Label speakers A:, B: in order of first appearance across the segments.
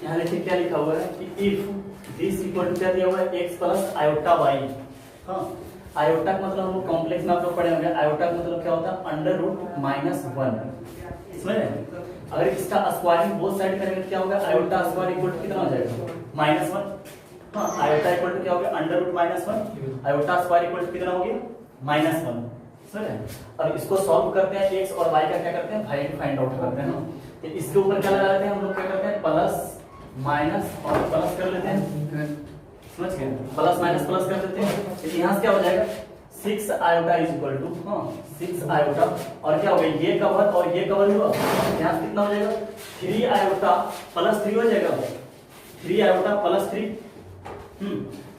A: यहाँ देखिए क्या लिखा हुआ है कि इफ दिस इक्वल टू क्या दिया हुआ है x प्लस आयोटा वाई। हाँ, आयोटा का मतलब हम लोग कॉम्प्लेक्स में आप लोग पढ़े होंगे। आयोटा का मतलब क्या होता है अंडर रूट माइनस वन। समझ रहे हैं? अगर इसका स्क्वायरिंग बोथ साइड करेंगे तो क्या होगा, आयोटा स्क्वायर इक्वल टू कितना हो जाएगा माइनस वन। हाँ, आयोटा इक्वल टू क्या हो गया under root minus one, iota square equal to कितना हो गया माइनस वन। समझ रहे हैं? अब इसको सॉल्व करते हैं, x और y का क्या करते हैं वैल्यू फाइंड आउट करते हैं ना। तो इसके ऊपर क्या लगा लेते हैं हम लोग, क्या करते हैं प्लस माइनस और प्लस कर लेते हैं। समझ गए? प्लस माइनस प्लस कर देते हैं। तो यहाँ से क्या हो जाएगा 6 iota is equal to 6 iota और क्या हो गया ये कवर और ये कवर हुआ। यहाँ से कितना हो जाएगा 3 आयोटा प्लस 3 हो जाएगा, 3 आयोटा प्लस 3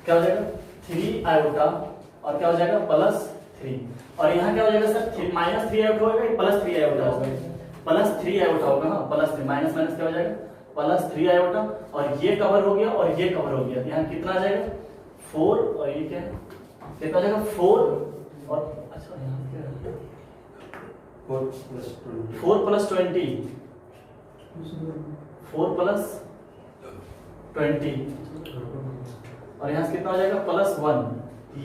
A: क्या हो जाएगा 3 आयोटा और क्या हो जाएगा प्लस 3। और यहाँ क्या हो जाएगा सर माइनस 3 आयोटा होगा प्लस 3 आयोटा होगा, प्लस 3 आयोटा होगा। हाँ, प्लस 3 माइनस माइनस क्या हो जाएगा प्लस 3 आयोटा और ये कवर हो गया और ये कवर हो गया। यहाँ कितना आ जाएगा 4 और ये क्या है कितना आ जाएगा 4 और अच्छा यहाँ क्या है 4 प्लस 20 4 प्लस 20 और यहाँ से कितना हो जाएगा प्लस 1।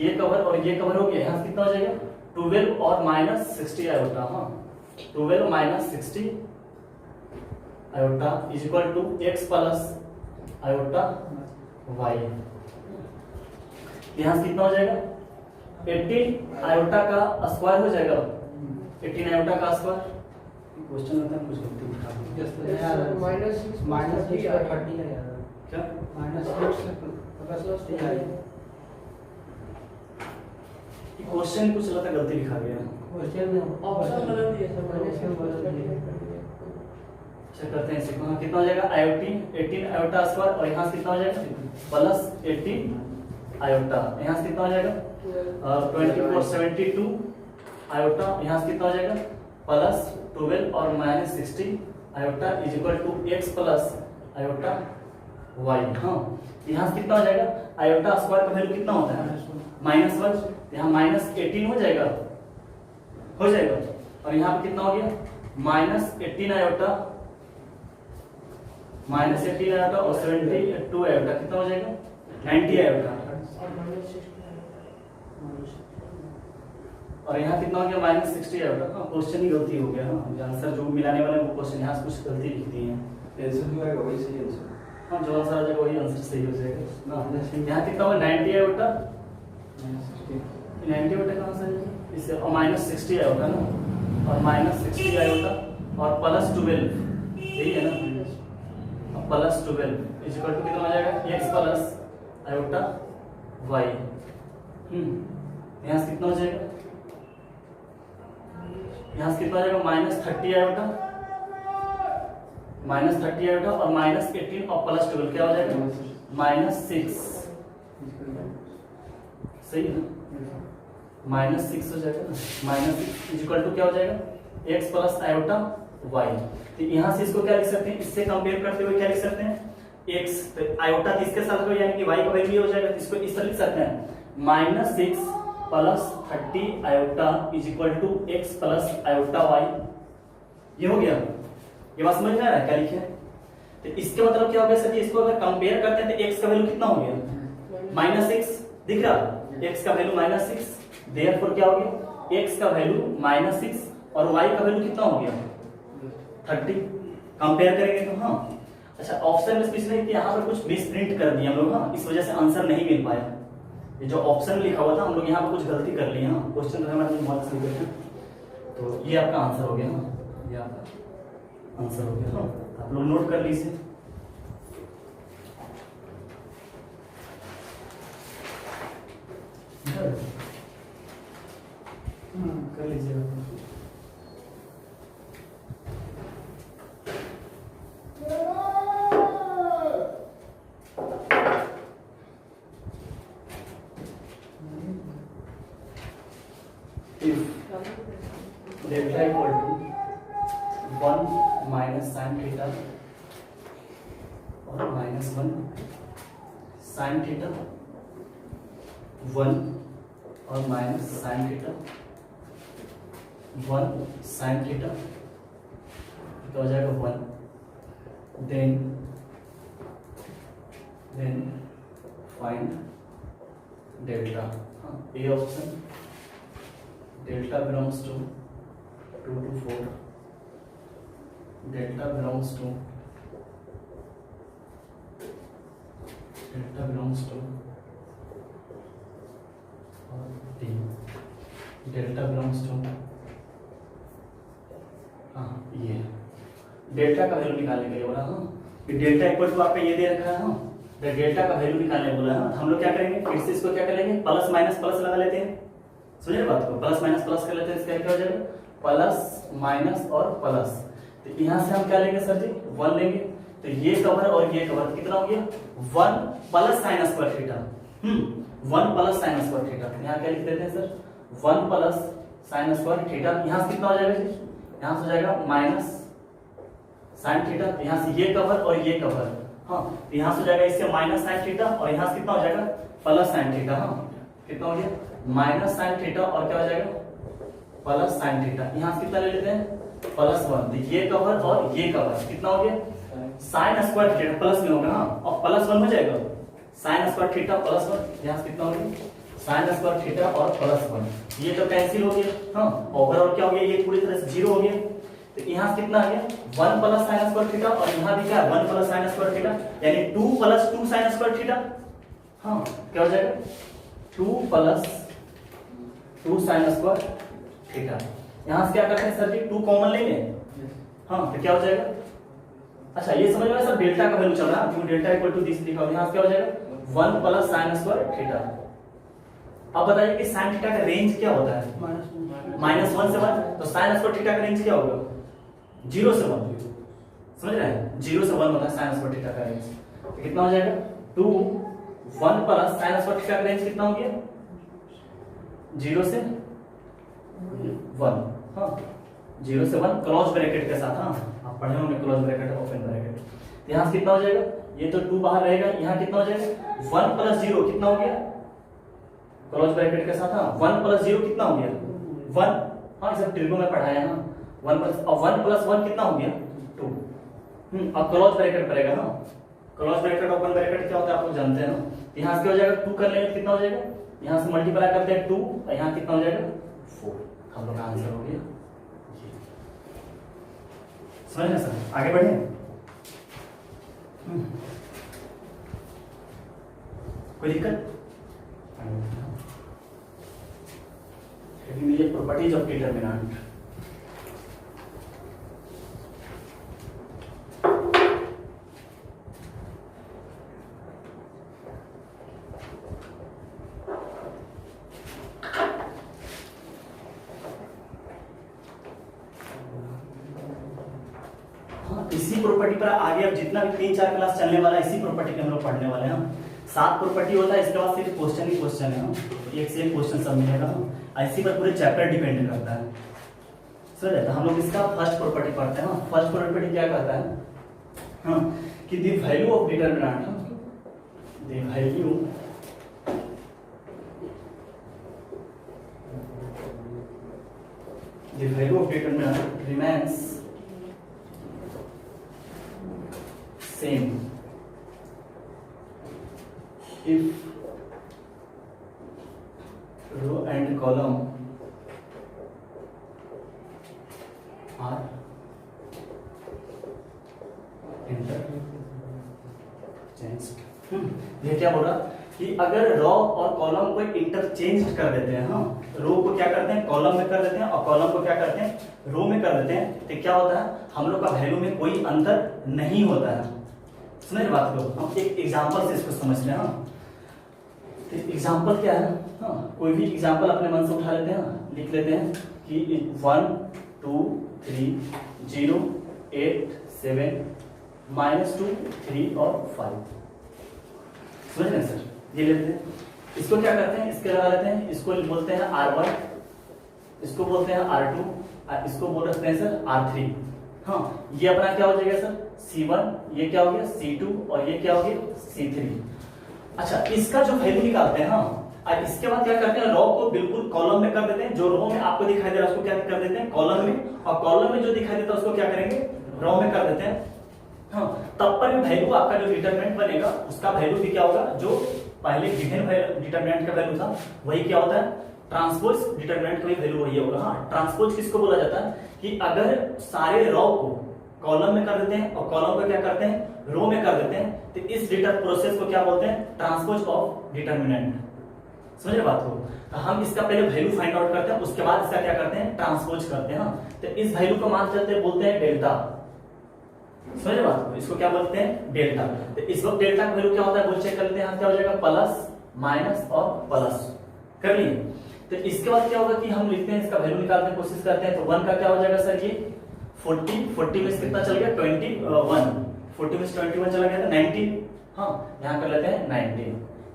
A: ये कवर और ये कवर हो गया। यहाँ से कितना हो जाएगा 12 और माइनस 60 आयोटा। हाँ, 12 minus 60 iota is equal to x plus iota y। यहाँ से कितना हो जाएगा 18 आयोटा का स्क्वायर हो जाएगा, 18 आयोटा का स्क्वायर। क्वेश्चन में कुछ गलती दिखा दी
B: माइनस 30 है यार,
A: क्या
B: माइनस 6 है
A: क्वेश्चन कुछ लगता है गलती लिखा गया है।
B: क्वेश्चन में ऑप्शन गलत दिया सर, माइनस से गलत दिया।
A: चेक करते हैं इसको। कितना हो जाएगा 18 आयोटा स्क्वायर और यहाँ से कितना हो जाएगा प्लस 18 आयोटा। यहाँ से कितना हो जाएगा 24 72 आयोटा। यहाँ से कितना हो जाएगा प्लस 12 और minus 60 iota is equal to x plus iota y। हाँ, यहाँ से कितना हो जाएगा आयोटा स्क्वायर का वैल्यू कितना होता है माइनस 1। यहाँ माइनस 18 हो जाएगा और यहाँ पे कितना हो गया माइनस 18 आयोटा और 72 आयोटा कितना हो जाएगा 90 आयोटा और यहाँ कितना हो गया माइनस 60 आयोटा। हाँ, क्वेश्चन ही गलती हो गया। हाँ, आंसर जो मिलाने वाले वो क्वेश्चन यहाँ से कुछ गलती लिख दी है।
C: आंसर जो आएगा वही सही आंसर।
A: हाँ, जो आंसर आ जाएगा वही आंसर सही हो जाएगा ना। यहाँ कितना होगा 90 आयोटा 90 आयोटा कहाँ से आएगा इससे और माइनस 60 आयोटा ना और माइनस 60 आयोटा और प्लस 12 यही है ना प्लस 12 इज इक्वल टू कितना हो जाएगा x प्लस आयोटा y। यहाँ से कितना हो जाएगा यहाँ से कितना हो जाएगा माइनस 30 आयोटा और माइनस 18 और प्लस 12 क्या हो जाएगा माइनस 6। सही है ना, माइनस 6 हो जाएगा ना, माइनस 6 इज इक्वल टू क्या हो जाएगा x प्लस आयोटा y। तो यहाँ से इसको क्या लिख सकते हैं, इससे कंपेयर करते हुए क्या लिख सकते हैं x तो आयोटा किसके साथ होगा यानी कि y का वैल्यू हो जाएगा। तो इसको इस तरह लिख सकते हैं minus 6 plus 30 iota is equal to x plus iota y। ये हो गया, ये बात समझ में आ रहा है क्या लिखे। तो इसके मतलब क्या हो गया सर, इसको अगर कंपेयर करते हैं तो x का वैल्यू कितना हो गया माइनस 6 दिख रहा, x का वैल्यू माइनस 6 देयरफॉर क्या हो गया x का वैल्यू माइनस 6 और y का वैल्यू कितना हो गया 30। कंपेयर करेंगे तो हाँ अच्छा ऑप्शन में पिछले कि यहाँ पर कुछ मिस प्रिंट कर दिया हम लोग। हाँ, इस वजह से आंसर नहीं मिल पाया। ये जो ऑप्शन लिखा हुआ था हम लोग यहाँ पर कुछ गलती कर ली। हाँ, क्वेश्चन तो हमारे बहुत सही करते हैं। तो ये आपका आंसर हो गया। हाँ, ये आपका आंसर हो गया। हाँ, आप लोग नोट कर लीजिए। कर लीजिएगा। Delta equal to 1 minus sine theta और माइनस 1 साइन थीटा 1 और minus sine theta 1 sine theta क्या हो जाएगा 1 then then find delta. A option, delta belongs to 2 to 4, delta belongs to delta belongs to ये डेल्टा का value निकालने के लिए बोला। कि डेल्टा इक्वल टू आपका ये दे रखा है। डेल्टा का वैल्यू निकालने बोला है। हम लोग क्या करेंगे, फिर से इसको क्या करेंगे, प्लस माइनस प्लस लगा लेते हैं। समझे बात को, प्लस माइनस प्लस कर लेते हैं। इसका क्या हो जाएगा, प्लस माइनस और प्लस। तो यहाँ से हम क्या लेंगे सर जी, 1 लेंगे। तो ये कवर और ये कवर कितना हो गया, 1 plus sine square theta. 1 plus sine square theta. यहाँ क्या लिख देते हैं sir, 1 plus sine square theta. यहाँ से कितना हो जाएगा जी, यहाँ से हो जाएगा माइनस साइन थीटा। यहाँ से ये कवर और ये कवर, हाँ, तो यहाँ से हो जाएगा इससे माइनस साइन थीटा, और यहाँ से कितना हो जाएगा, प्लस साइन थीटा। हाँ, कितना हो गया, माइनस साइन थीटा, और क्या हो जाएगा, प्लस साइन थीटा। यहाँ से कितना ले लेते हैं, +1। तो ये कवर और ये कवर कितना हो गया, साइन स्क्वायर थीटा प्लस में होगा। हाँ, और +1 हो जाएगा, साइन स्क्वायर थीटा +1। यहाँ से कितना हो गया, साइन स्क्वायर थीटा और +1। ये तो कैंसिल हो गया। हाँ, ओवरऑल क्या हो गया, ये पूरी तरह से 0 हो गया। तो यहाँ से कितना आ गया, 1 प्लस साइन स्क्वायर थीटा, और यहाँ भी क्या है, 1 प्लस साइन स्क्वायर थीटा, यानी 2 प्लस 2 साइन स्क्वायर थीटा। हाँ, क्या हो जाएगा, 2 प्लस 2 साइन स्क्वायर थीटा। यहाँ से क्या करते हैं सर जी, 2 कॉमन लेंगे। हाँ, तो क्या हो जाएगा, अच्छा ये समझ में सर, डेल्टा का वैल्यू चल रहा है, क्योंकि डेल्टा इक्वल टू दिस लिखा हुआ है। यहाँ से क्या हो जाएगा, 1 प्लस साइन स्क्वायर थीटा। अब बताइए कि साइन थीटा का रेंज क्या होता है, -1 से 1। तो साइन स्क्वायर थीटा का रेंज क्या होगा, 0 से 1। समझ रहे हैं, 0 से 1 होता है साइन स्क्वायर थीटा का रेंज। तो कितना हो जाएगा, 2 1 प्लस साइन स्क्वायर थीटा का रेंज कितना हो गया, 0 से 1। हाँ, 0 से 1 क्लोज ब्रैकेट के साथ। हाँ, आप पढ़े होंगे क्लोज ब्रैकेट ओपन ब्रैकेट। यहाँ से कितना हो जाएगा, ये तो 2 बाहर रहेगा। यहाँ कितना हो जाएगा, 1 प्लस 0 कितना हो गया, क्लोज ब्रैकेट के साथ। हाँ, 1 प्लस 0 कितना हो गया, 1। हाँ, सब ट्रिगो में पढ़ाया। हाँ, 1 प्लस 1 कितना हो गया, 2। अब क्लोज ब्रैकेट पड़ेगा। हाँ, क्लोज ब्रैकेट ओपन ब्रैकेट क्या होता है आप लोग जानते हैं ना। यहाँ से क्या हो जाएगा, 2 कर लेंगे कितना हो जाएगा, यहाँ से मल्टीप्लाई करते हैं 2, और यहाँ कितना हो जाएगा, 4। हम लोग का आंसर हो गया। समझ रहे सर, आगे बढ़े। कोई दिक्कत, ये प्रॉपर्टीज ऑफ डिटरमिनेंट। इसी प्रॉपर्टी पर आगे अब जितना भी 3-4 क्लास चलने वाला है, इसी प्रॉपर्टी के हम लोग पढ़ने वाले हैं। 7 प्रॉपर्टी होता है, इसके बाद सिर्फ क्वेश्चन ही क्वेश्चन है। एक से एक क्वेश्चन सब मिलेगा। इसी पर पूरे चैप्टर डिपेंड करता है। समझ रहे, तो हम लोग इसका फर्स्ट प्रॉपर्टी पढ़ते हैं। फर्स्ट प्रॉपर्टी क्या कहता है, हाँ, कि the value of determinant, the value of determinant remains same if row and column are interchanged। ये क्या बोल रहा कि अगर रो और कॉलम को इंटरचेंज कर देते हैं। हाँ, रो को क्या करते हैं, कॉलम में कर देते हैं, और कॉलम को क्या करते हैं, रो में कर देते हैं। तो क्या होता है, हम लोग का वैल्यू में कोई अंतर नहीं होता है। समझ बात को, हम एक एग्जांपल से इसको समझते हैं। हाँ, तो एग्जांपल क्या है, हाँ, कोई भी एग्जांपल अपने मन से उठा लेते हैं, लिख लेते हैं कि 1 2 3 0 8 7 -2 3 और 5। समझ रहे हैं सर, ये लेते हैं। इसको क्या करते हैं, इसके लगा लेते हैं, इसको बोलते हैं R1, इसको बोलते हैं R2, और इसको बोल रहे हैं सर R3। हाँ, ये अपना क्या हो जाएगा सर, C1, ये क्या हो गया C2, और ये क्या हो गया C3। अच्छा, इसका जो वैल्यू निकालते हैं। हाँ, और इसके बाद क्या करते हैं, रो को बिल्कुल कॉलम में कर देते हैं। जो रो में आपको दिखाई दे रहा है उसको क्या कर देते हैं, कॉलम में, और कॉलम में जो दिखाई देता है उसको क्या करेंगे, रो में कर देते हैं। हाँ, तब पर भी वैल्यू आपका जो डिटरमिनेंट बनेगा उसका वैल्यू भी क्या होगा, जो पहले गिवन डिटरमिनेंट का वैल्यू था वही क्या होता है, ट्रांसपोज डिटरमिनेंट का भी वैल्यू वही होगा। हाँ, ट्रांसपोज किसको बोला जाता है कि अगर सारे रो को कॉलम में कर देते हैं और कॉलम को क्या करते हैं, रो में कर देते हैं, तो इस प्रोसेस को क्या बोलते हैं, ट्रांसपोज ऑफ डिटरमिनेंट। समझ रहे बात को? तो हम इसका पहले वैल्यू फाइंड आउट करते हैं, उसके बाद इसका क्या करते हैं, ट्रांसपोज करते हैं। हाँ, तो इस वैल्यू को मान चलते बोलते हैं डेल्टा। समझ रहे बात को? इसको क्या बोलते हैं, डेल्टा। तो इस वक्त डेल्टा का वैल्यू क्या होता है, बोल चेक करते हैं, क्या हो जाएगा, प्लस माइनस और प्लस कर लिए। तो इसके बाद क्या होगा कि हम लिखते हैं, इसका वैल्यू निकालने की कोशिश करते हैं। तो 1 का क्या हो जाएगा सर, ये 40 में से कितना चल गया, 21, 40 में से 21 चला गया था 90। हाँ, यहाँ कर लेते हैं 90।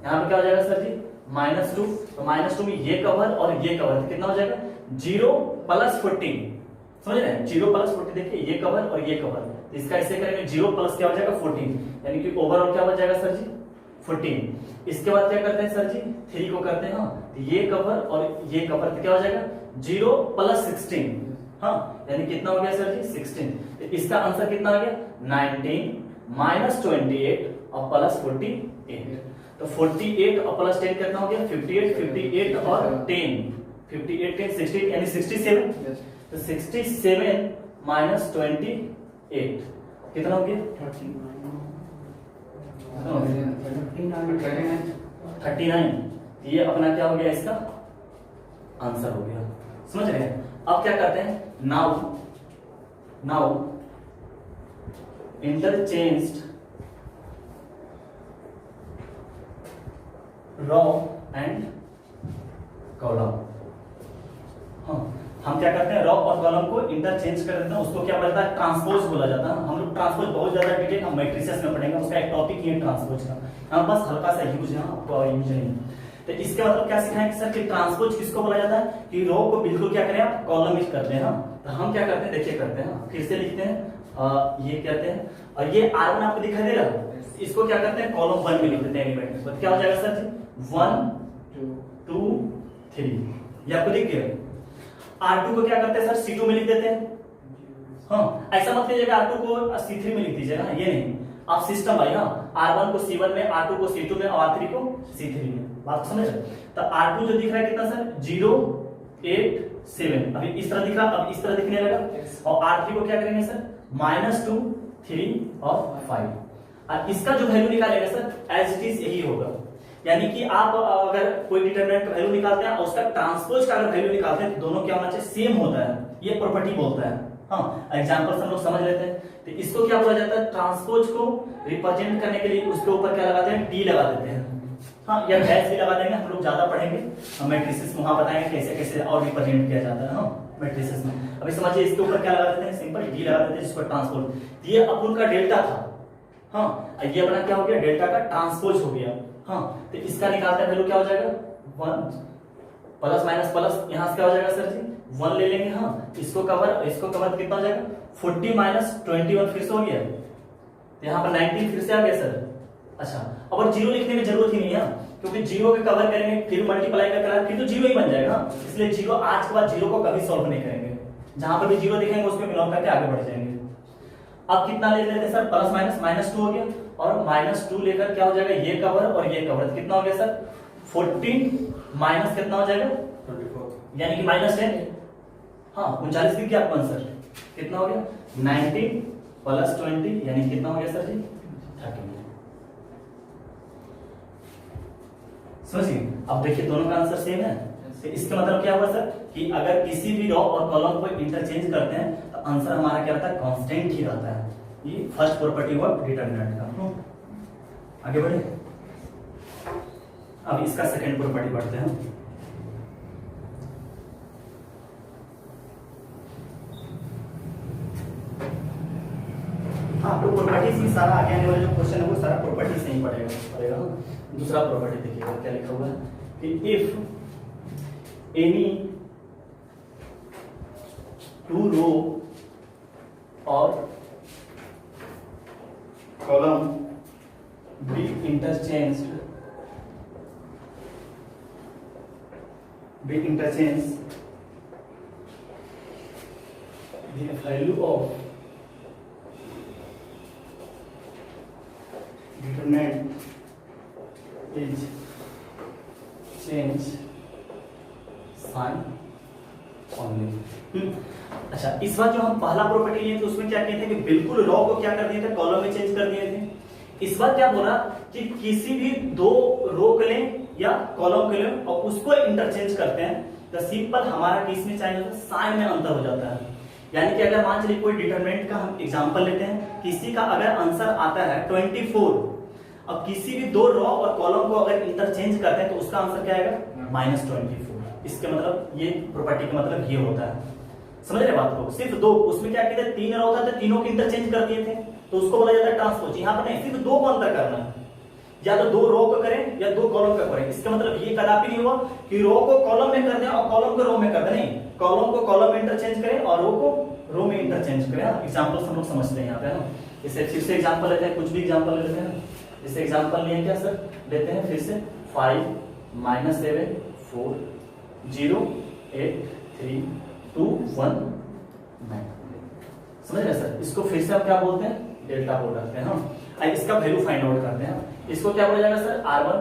A: यहाँ पे क्या हो जाएगा सर जी, -2। तो -2 में ये कवर और ये कवर, तो कितना हो जाएगा, 0 + 40। समझ रहे हैं, 0 + 40, देखिए ये कवर और ये कवर, तो इसका ऐसे करेंगे 0 प्लस क्या हो जाएगा 14, यानी कि ओवरऑल क्या हो जाएगा सर जी 14। इसके बाद क्या करते हैं सर जी, 3 को करते हैं। हाँ, तो ये कवर और ये कवर, तो क्या हो जाएगा 0 + 16। हाँ, यानी कितना हो गया सर जी 16। तो इसका आंसर कितना आ गया, 19 - 28 और +48। तो 48 और +10 कितना हो गया, 58, 58 और 10, 58, 10, 60 यानी 67। तो 67 - 28 कितना हो गया, 39। ये अपना क्या हो गया, इसका आंसर हो गया। समझ रहे हैं? अब क्या करते हैं, now interchanged row and column. हाँ, हम क्या करते हैं, रो और कॉलम को इंटरचेंज कर देते हैं, उसको क्या बोलता है, ट्रांसपोज बोला जाता है। हम लोग ट्रांसपोज बहुत ज्यादा डिटेल हम मैट्रिसेस में पढ़ेंगे, उसका एक टॉपिक ही है ट्रांसपोज का, यहाँ बस हल्का सा यूज है, आपको यूज नहीं। तो इसके मतलब क्या सिखाएंगे सर कि ट्रांसपोज किसको बोला जाता है, कि रो को बिल्कुल क्या करें आप, कॉलम में करते हैं। तो हम क्या करते हैं, देखिए करते हैं, फिर से लिखते हैं, ये कहते हैं, और ये R1 आपको दिखाई दे रहा है, इसको क्या करते हैं, कॉलम 1 में लिख देते हैं एलिमेंट। तो क्या हो जाएगा सर जी 1 2 3, ये आपको दिख गया। R2 को क्या करते हैं सर, C2 में लिख देते हैं। हाँ, ऐसा मत लीजिएगा R2 को C3 में लिख दीजिएगा, ये नहीं, आप सिस्टम भाई। हाँ, R1 को C1 में, R2 को C2 में और R3 को C3 में, बात समझ रहे? तो R2 जो दिख रहा है कितना सर, 0 8 7, अभी इस तरह दिख रहा, अब इस तरह दिखने लगा। और R3 को क्या करेंगे सर, -2 3 और 5। और इसका जो वैल्यू निकालेंगे सर, एज इट इज यही होगा। यानी कि आप अगर कोई डिटरमिनेंट का वैल्यू निकालते हैं और उसका ट्रांसपोज का अगर वैल्यू निकालते हैं, तो दोनों क्या होना चाहिए, सेम होता है, ये प्रॉपर्टी बोलता है। हाँ, एग्जांपल हम लोग समझ लेते हैं। तो इसको क्या बोला जाता है, ट्रांसपोज को रिप्रेजेंट करने के लिए उसके ऊपर क्या लगाते हैं, टी लगा देते हैं। हाँ, या डैश भी लगा देंगे, हम लोग ज्यादा पढ़ेंगे, हम मैट्रिसेस में वहां बताएंगे कैसे कैसे और रिप्रेजेंट किया जाता है। हाँ, मैट्रिसेस में अभी समझिए, इसके ऊपर क्या लगा देते हैं, सिंपल डी लगा देते हैं, जिसको ट्रांसपोज। ये अपन का डेल्टा था। हाँ, ये अपना क्या हो गया, डेल्टा का ट्रांसपोज हो गया। हाँ, तो इसका निकालते हैं वैल्यू क्या हो जाएगा, 1 प्लस माइनस प्लस, यहां से क्या हो जाएगा सर जी 1 ले लेंगे। हाँ, इसको कवर कितना हो जाएगा, 40 - 21 फिर से हो गया, तो यहाँ पर 19 फिर से आ गया सर। अच्छा, अब 0 लिखने की जरूरत ही नहीं है, क्योंकि 0 के कवर करेंगे फिर मल्टीप्लाई करके फिर तो 0 ही बन जाएगा। इसलिए 0 आज के बाद 0 को कभी सॉल्व नहीं करेंगे, जहां पर भी 0 दिखेंगे उसको बिलोंग करके आगे बढ़ जाएंगे। अब कितना ले लेते हैं सर, प्लस माइनस -2 हो गया, और -2 लेकर क्या हो जाएगा, ये कवर और ये कवर, तो कितना हो गया सर 14 माइनस कितना हो जाएगा
C: 24,
A: यानी कि -10। हाँ, 39 की क्या आंसर कितना हो गया, 19 + 20 यानी कितना हो गया सर जी 30। समझिए, अब देखिए दोनों का आंसर सेम है। तो इसका मतलब क्या हुआ सर कि अगर किसी भी रो और कॉलम को इंटरचेंज करते हैं तो आंसर हमारा क्या रहता है, कांस्टेंट ही रहता है। ये फर्स्ट प्रॉपर्टी हुआ डिटरमिनेंट का। आगे बढ़े, अब इसका सेकंड प्रॉपर्टी पढ़ते हैं। हाँ, तो प्रॉपर्टी से सारा आगे आने वाला जो क्वेश्चन है वो सारा प्रॉपर्टी से ही पड़ेगा। दूसरा प्रॉपर्टी देखिएगा क्या लिखा हुआ है कि इफ एनी 2 रो और column be interchange the value of determinant is change sign only. अच्छा, इस बार जो हम पहला प्रॉपर्टी लिए थे उसमें क्या कहते हैं कि बिल्कुल रॉ को क्या कर दिए थे, कॉलम में चेंज कर दिए थे। इस बार क्या बोला कि किसी भी दो रो के लें या कॉलम के लें और उसको इंटरचेंज करते हैं तो सिंपल हमारा केस में चाहिए होता है साइन में अंतर हो जाता है। यानी कि अगर मान चलिए कोई डिटरमिनेंट का हम एग्जांपल लेते हैं, किसी का अगर आंसर आता है 24 और किसी भी दो रो और कॉलम को अगर इंटरचेंज करते हैं तो उसका आंसर क्या आएगा -24। इसके मतलब ये प्रॉपर्टी का मतलब ये होता है, समझ रहे बात को। सिर्फ दो, उसमें क्या कहते हैं 3 रो था तो तीनों के इंटरचेंज कर दिए थे तो उसको बोला जाता है ट्रांसपोज। यहाँ पर नहीं, सिर्फ दो को अंतर करना है, या तो दो रो को करें या दो कॉलम का करें। इसका मतलब ये कदापि नहीं हुआ कि रो को कॉलम में कर दें और कॉलम को रो में कर दें, नहीं, कॉलम को कॉलम में इंटरचेंज करें और रो को रो में इंटरचेंज करें। एग्जांपल हम लोग समझते हैं यहाँ पे ना। इसे फिर से एग्जांपल लेते हैं, कुछ भी एग्जांपल ले लेते हैं। जैसे एग्जांपल लिए क्या सर, लेते हैं फिर से 5 -7 4 0 8 3 2 1 9। समझ रहे सर। इसको फिर से हम क्या बोलते हैं, डेल्टा बोल रखते हैं हम। इसका वैल्यू फाइंड आउट करते हैं। इसको क्या बोला जाएगा सर, R1,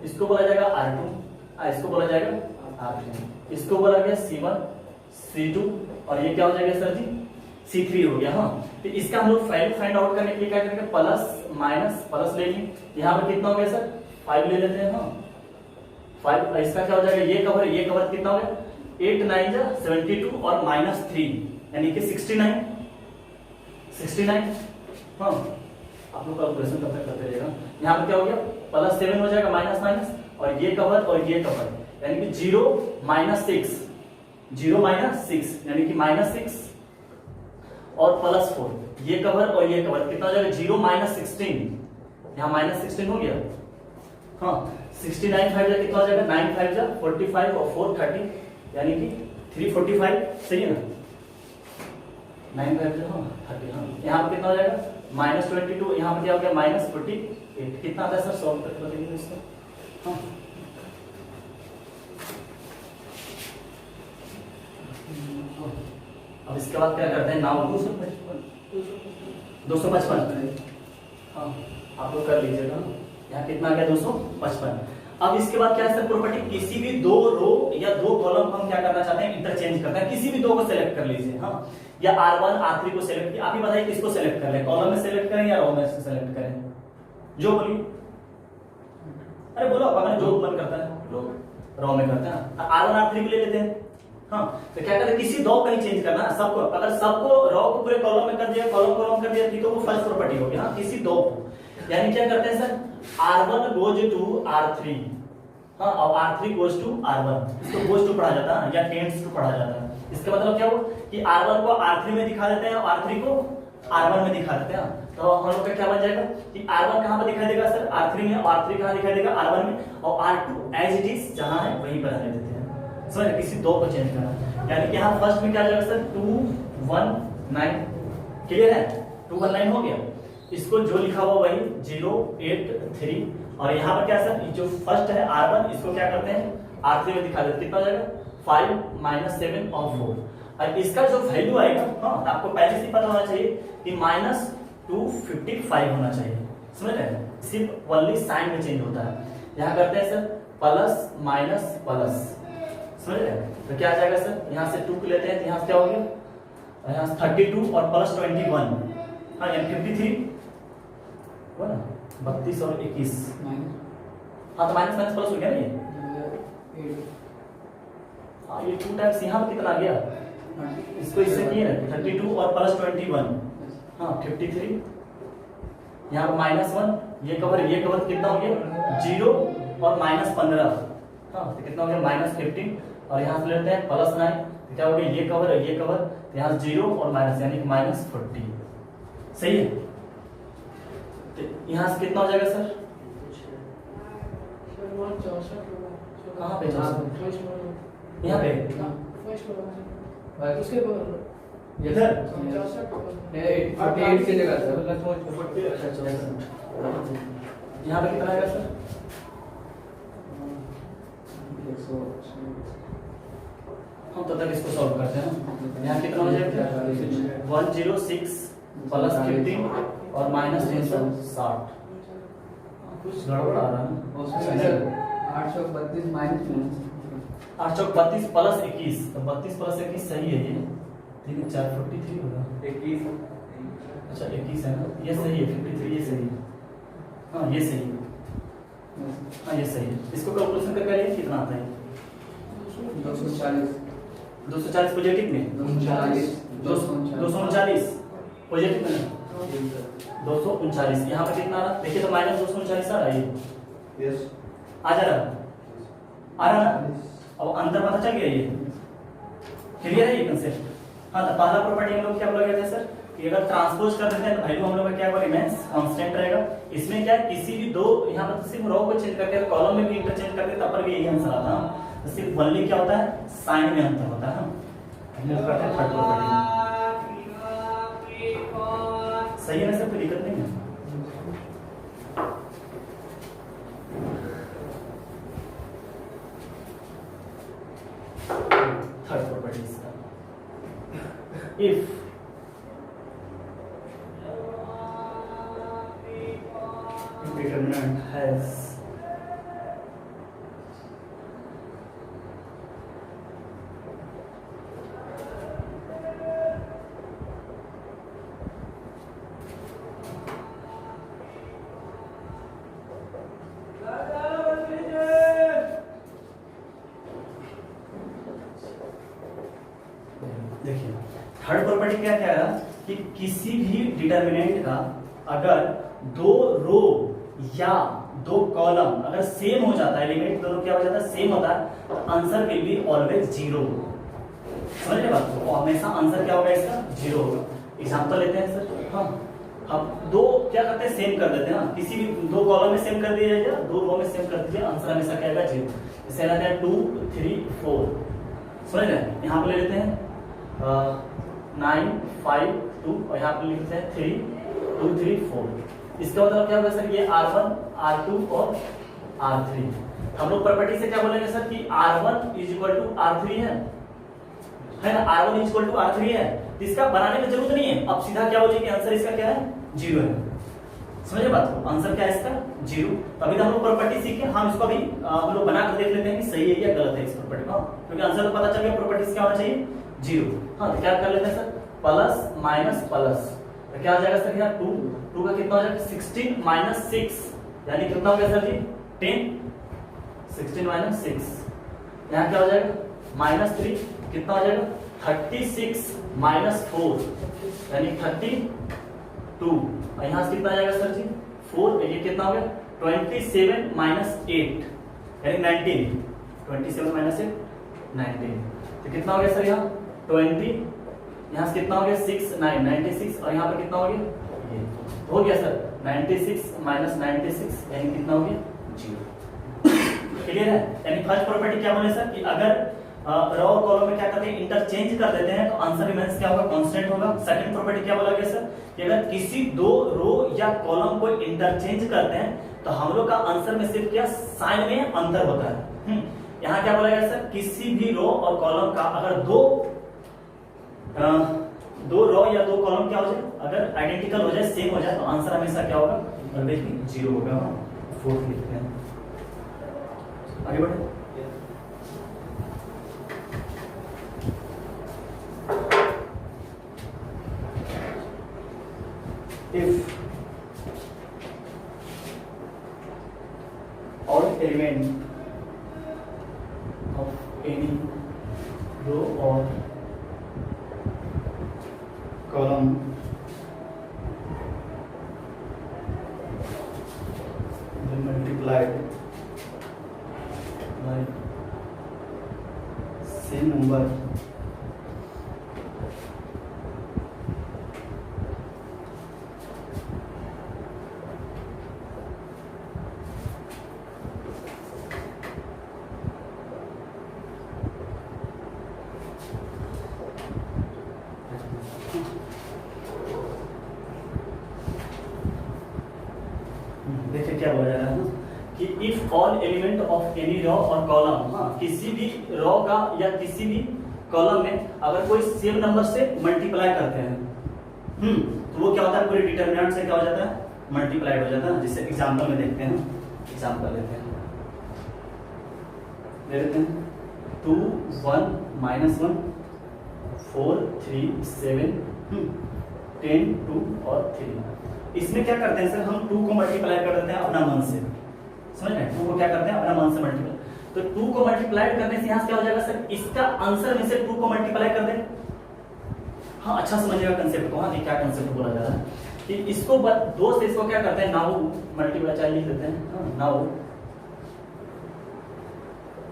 A: इसको बोला जाएगा R2, इसको बोला जाएगा R3, इसको बोला गया C1 C2 और ये क्या हो जाएगा सर जी, C3 हो गया। हाँ, तो इसका हम लोग वैल्यू फाइंड आउट करने के लिए क्या करेंगे, प्लस माइनस प्लस ले लेंगे। यहाँ पर कितना हो गया सर, 5 ले लेते हैं। हाँ 5, इसका क्या हो जाएगा, ये कवर कितना हो गया, 8 9 जा 72 और -3 यानी कि 69। हाँ, आप लोग कैलकुलेशन करते रहिएगा। यहाँ पर क्या हो गया, +7 हो जाएगा माइनस और ये कवर यानी कि 0 -6 यानी कि -6 और +4 ये कवर और ये कवर कितना हो जाएगा, 0 -16, यहाँ -16 हो गया। हाँ 69 5 जा कितना हो जाएगा, 9 5 जा 45 और 4 30 यानी कि 345, सही है ना। 9 5 जा 30। हाँ यहाँ पर कितना हो जाएगा, -22, यहाँ पर क्या हो गया -48। कितना आता है सर, सॉल्व करके बताइए इसको। हाँ अब इसके बाद क्या करते हैं, नाउ 255। हाँ आप लोग कर लीजिएगा। यहाँ कितना आ गया, 255। अब इसके बाद क्या है सर, प्रॉपर्टी किसी भी दो रो या दो कॉलम को हम क्या करना चाहते हैं, इंटरचेंज करते हैं। किसी भी दो को सिलेक्ट कर लीजिए। हाँ, या R1 R3 को सिलेक्ट किया, आप ही बताइए किसको सिलेक्ट कर लें, कॉलम में सिलेक्ट करें या रो में सिलेक्ट करें, जो बोलिए। अरे बोलो अपना जो मन करता है, रो में करते हैं। R1 R3 को ले लेते हैं। हाँ तो क्या करते हैं, किसी दो का ही चेंज करना है सबको। अगर सबको रो को पूरे कॉलम में कर दिया, कॉलम को रो में कर दिया, तो वो फर्स्ट प्रॉपर्टी हो गई। हाँ किसी दो को, यानी क्या करते हैं sir, R1 goes to R3, हाँ और R3 goes to R1। इसको goes to पढ़ा जाता है या tends to पढ़ा जाता है। इसका मतलब क्या हो कि R1 को R3 में दिखा देते हैं और R3 को R1 में दिखा देते हैं। तो हम लोग का क्या बन जाएगा कि R1 कहाँ पर दिखाई देगा सर, R3 में, और R3 कहाँ दिखाई देगा, R1 में, और R2 एज इट इज जहाँ है वहीं पर रहने देते हैं। समझ रहे, किसी दो को चेंज करना, यानी कि यहाँ फर्स्ट में क्या आ जाएगा सर, 219। क्लियर है, 219 हो गया। इसको जो लिखा हुआ वही 083 और यहाँ पर क्या सर, जो फर्स्ट है R1, इसको क्या करते हैं R3 में दिखा देते। कितना हो जाएगा, 5 -7 और 4। और इसका जो वैल्यू आएगा, हाँ आपको पहले से पता होना चाहिए कि -255 होना चाहिए। समझ रहे हैं, सिर्फ ओनली साइन में चेंज होता है। यहाँ करते हैं सर प्लस माइनस प्लस, समझ रहे हैं। तो क्या आ जाएगा सर, यहाँ से 2 लेते हैं तो यहाँ से क्या हो गया, यहाँ से 32 और +21, हाँ यानी 53 हो ना, 32 और 21, हाँ तो माइनस माइनस प्लस हो गया ना ये। हाँ ये 2 टाइम्स यहाँ पर कितना आ गया, इसको इससे किए ना 32 और +21, हाँ 53, यहाँ पर -1, ये कवर कितना हो गया 0 और -15, हाँ तो कितना हो गया -15 और यहाँ से लेते हैं +9, तो क्या हो गया ये कवर तो यहाँ 0 और माइनस यानी कि -40, सही है। तो यहाँ से कितना हो जाएगा सर, कहाँ पे, यहाँ पे
B: उसके
A: इधर
B: 48 की जगह
A: यहाँ पे कितना आएगा सर, हम तब तक इसको सॉल्व करते हैं। यहाँ कितना हो जाएगा 106 + 15 और -360, कुछ गड़बड़ आ रहा है ना।
C: उसमें सर 832 माइनस
A: 8 चौक 32 प्लस 21, तो 32 प्लस 21 सही है ये। 3 4 43 होगा।
C: 21
A: अच्छा 21 है ना, ये सही है। 53 ये सही है। हाँ ये सही है। हाँ ये सही है। इसको कैलकुलेशन करके आइए कितना आता है।
C: 240
A: 240 पॉजिटिव में, 239 पॉजिटिव में, 239 यहाँ पे कितना आ रहा देखिए, तो माइनस 239 आ रहा है ये।
C: यस
A: आ जा रहा ना। अब अंतर पता चल गया ये, क्लियर है ये कंसेप्ट। हाँ तो पहला प्रॉपर्टी हम लोग क्या बोला गया था सर कि अगर ट्रांसपोज कर देते हैं तो वैल्यू हम लोग का क्या रिमेंस कांस्टेंट रहेगा। इसमें क्या है, किसी भी दो यहाँ पर सिर्फ रो को चेंज करके कॉलम में भी इंटरचेंज करके तब पर भी यही आंसर आता है। तो सिर्फ वनली क्या होता है, साइन में अंतर होता है। हमने उसका थर्ड प्रॉपर्टी सही है ना सर, कोई दिक्कत नहीं है। थर्ड प्रॉपर्टी इसका, इफ determinant has देखिए थर्ड प्रॉपर्टी क्या कह रहा कि किसी भी डिटर्मिनेंट का अगर दो रो या दो कॉलम अगर सेम हो जाता है, एलिमेंट दोनों क्या हो जाता है, सेम होता है, तो answer will be always zero. समझ रहे बात को, हमेशा आंसर क्या होगा इसका, जीरो होगा। एग्जांपल लेते हैं सर। हाँ हम दो क्या करते हैं, सेम कर देते हैं ना, किसी भी दो कॉलम में सेम कर दिया जाए, दो रो में सेम कर दीजिए, आंसर हमेशा क्या आएगा, जीरो। जैसे रहता है 2 3 4, समझ रहे हैं। यहाँ पे ले लेते हैं 9 5 2 और यहाँ पे लिखते हैं 3 2 3 4। इसका मतलब क्या होगा सर, ये R1 R2 और R3। हम लोग प्रॉपर्टी से क्या बोलेंगे सर कि R1 is equal to R3 है ना, R1 is equal to R3 है। तो इसका बनाने की जरूरत नहीं है, अब सीधा क्या बोलिए कि आंसर इसका क्या है, जीरो है। समझे बात को, आंसर क्या है इसका, जीरो। तो अभी तो हम लोग प्रॉपर्टी सीखे, हम इसको भी हम लोग बना कर देख लेते हैं कि सही है या गलत है इस प्रॉपर्टी का, क्योंकि आंसर तो पता चल गया प्रॉपर्टी क्या होना चाहिए, जीरो। हाँ तो क्या कर लेते हैं सर, प्लस माइनस प्लस, तो क्या हो जाएगा सर यहाँ 2 का कितना हो जाएगा, 16 माइनस 6 यानी कितना हो गया सर जी, 10। 16 माइनस 6 यहाँ क्या हो जाएगा, माइनस 3 कितना हो जाएगा, 36 माइनस 4 यानी 32 और यहाँ से कितना आ जाएगा सर जी 4, ये कितना हो गया 27 माइनस 8 यानी 19। 27 माइनस 8 19, तो कितना हो गया सर यहाँ 20, यहाँ से कितना हो गया 6 9 96 और यहाँ पर कितना हो गया, ये हो गया सर 96 माइनस 96 यानी कितना हो गया 0। क्लियर है। यानी फर्स्ट प्रॉपर्टी क्या बोले सर कि अगर रो और कॉलम में क्या करते हैं, इंटरचेंज कर देते हैं तो आंसर रिमेंस क्या होगा, कांस्टेंट होगा। सेकंड प्रॉपर्टी क्या बोला गया सर कि अगर किसी दो रो या कॉलम को इंटरचेंज करते हैं तो हम लोग का आंसर में सिर्फ क्या साइन में अंतर होता है। यहाँ क्या बोला गया सर, किसी भी रो और कॉलम का अगर दो रो या दो कॉलम क्या हो जाए, अगर आइडेंटिकल हो जाए, सेम हो जाए, तो आंसर हमेशा क्या होगा, जीरो होगा। फोर्थ लिखते हैं, आगे बढ़े। If all element of any row or column then multiplied by same number देखिए क्या बोला जा रहा है ना कि if all element of any row और कॉलम, हाँ किसी भी रो का या किसी भी कॉलम में अगर कोई सेम नंबर से मल्टीप्लाई करते हैं तो वो क्या होता है, पूरे डिटरमिनेंट से क्या हो जाता है, मल्टीप्लाइड हो जाता है, जिससे एग्जाम्पल में देखते हैं, एग्जाम्पल लेते हैं, ले लेते हैं 2 1 -1 4 3 7 10 2 और 3। इसमें क्या करते हैं सर, हम 2 को मल्टीप्लाई कर देते हैं अपना मन से, समझ रहे हैं, 2 को क्या करते हैं अपना मन से मल्टीप्लाई, तो 2 को मल्टीप्लाई करने से यहाँ से क्या हो जाएगा सर, इसका आंसर में से 2 को मल्टीप्लाई कर दें। हाँ अच्छा समझिएगा कंसेप्ट को, हाँ क्या कंसेप्ट बोला जा रहा है कि इसको 2 से इसको क्या करते हैं, नाउ मल्टीप्लाई चाहिए लिख देते हैं, नाउ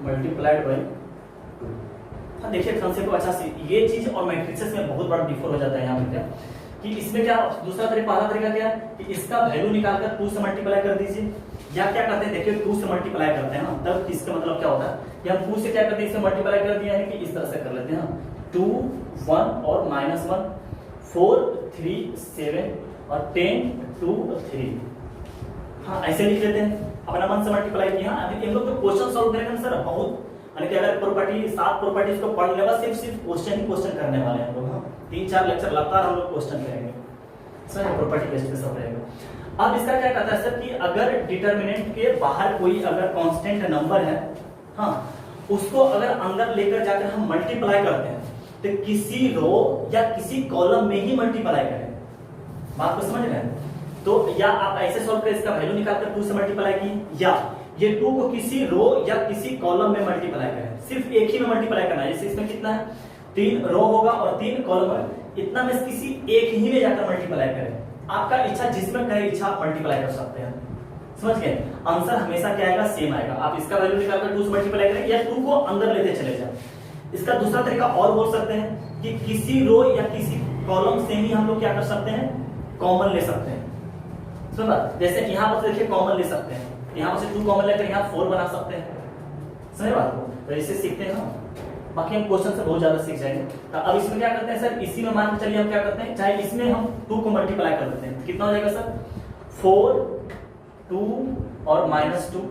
A: मल्टीप्लाइड बाय 2। हाँ देखिए कंसेप्ट को अच्छा से, ये चीज और मैट्रिसेस में बहुत बड़ा डिफर हो जाता है यहाँ पे क्या कि इसमें क्या दूसरा तरीका, पहला तरीका क्या है कि इसका वैल्यू निकालकर 2 से मल्टीप्लाई कर दीजिए, या क्या करते हैं देखिए 2 से मल्टीप्लाई करते हैं ना, तब इसका मतलब क्या होता है कि हम 2 से क्या करते हैं, इसे मल्टीप्लाई कर दिया है कि इस तरह से कर लेते हैं 2 1 और -1 4 3 7 और 10 2 और 3। हाँ ऐसे लिख लेते हैं, अपना मन से मल्टीप्लाई किया। अभी हम लोग तो क्वेश्चन सॉल्व करेंगे ना सर, बहुत यानी कि अगर प्रॉपर्टी 7 प्रॉपर्टीज को पढ़ लेगा, सिर्फ क्वेश्चन ही क्वेश्चन करने वाले हैं हम लोग, 3-4 लेक्चर लगातार हम लोग क्वेश्चन करेंगे सर, प्रॉपर्टी बेस्ड पे सब रहेगा। अब इसका क्या कहता है सर कि अगर डिटरमिनेंट के बाहर कोई अगर कांस्टेंट नंबर है, हाँ उसको अगर अंदर लेकर जाकर हम मल्टीप्लाई करते हैं तो किसी रो या किसी कॉलम में ही मल्टीप्लाई करें, बात को समझ रहे हैं। तो या आप ऐसे सॉल्व करें, इसका वैल्यू निकालकर 2 से मल्टीप्लाई की, या ये 2 को किसी रो या किसी कॉलम में मल्टीप्लाई करें, सिर्फ एक ही में मल्टीप्लाई करना है। जैसे इसमें कितना है, 3 रो होगा और 3 कॉलम है, इतना में किसी एक ही में जाकर मल्टीप्लाई करें। आपका इच्छा जिसमें कहे इच्छा आप मल्टीप्लाई कर सकते हैं, समझ गए। आंसर हमेशा क्या आएगा, सेम आएगा। आप इसका वैल्यू निकालकर 2 से मल्टीप्लाई करें या 2 को अंदर लेते चले जाए। इसका दूसरा तरीका और बोल सकते हैं कि किसी रो या किसी कॉलम से ही हम लोग क्या कर सकते हैं, कॉमन ले सकते हैं। सुना, जैसे यहाँ पर देखिए कॉमन ले सकते हैं, यहाँ से 2 कॉमन लेकर यहाँ 4 बना सकते हैं, समझ बात को, तो इसे सीखते हैं हम। बाकी हम क्वेश्चन से बहुत ज्यादा सीख जाएंगे। तो अब इसमें क्या करते हैं सर, इसी में मान के चलिए हम क्या करते हैं, चाहे इसमें हम 2 को मल्टीप्लाई कर देते हैं, कितना हो जाएगा सर, 4 2 और -2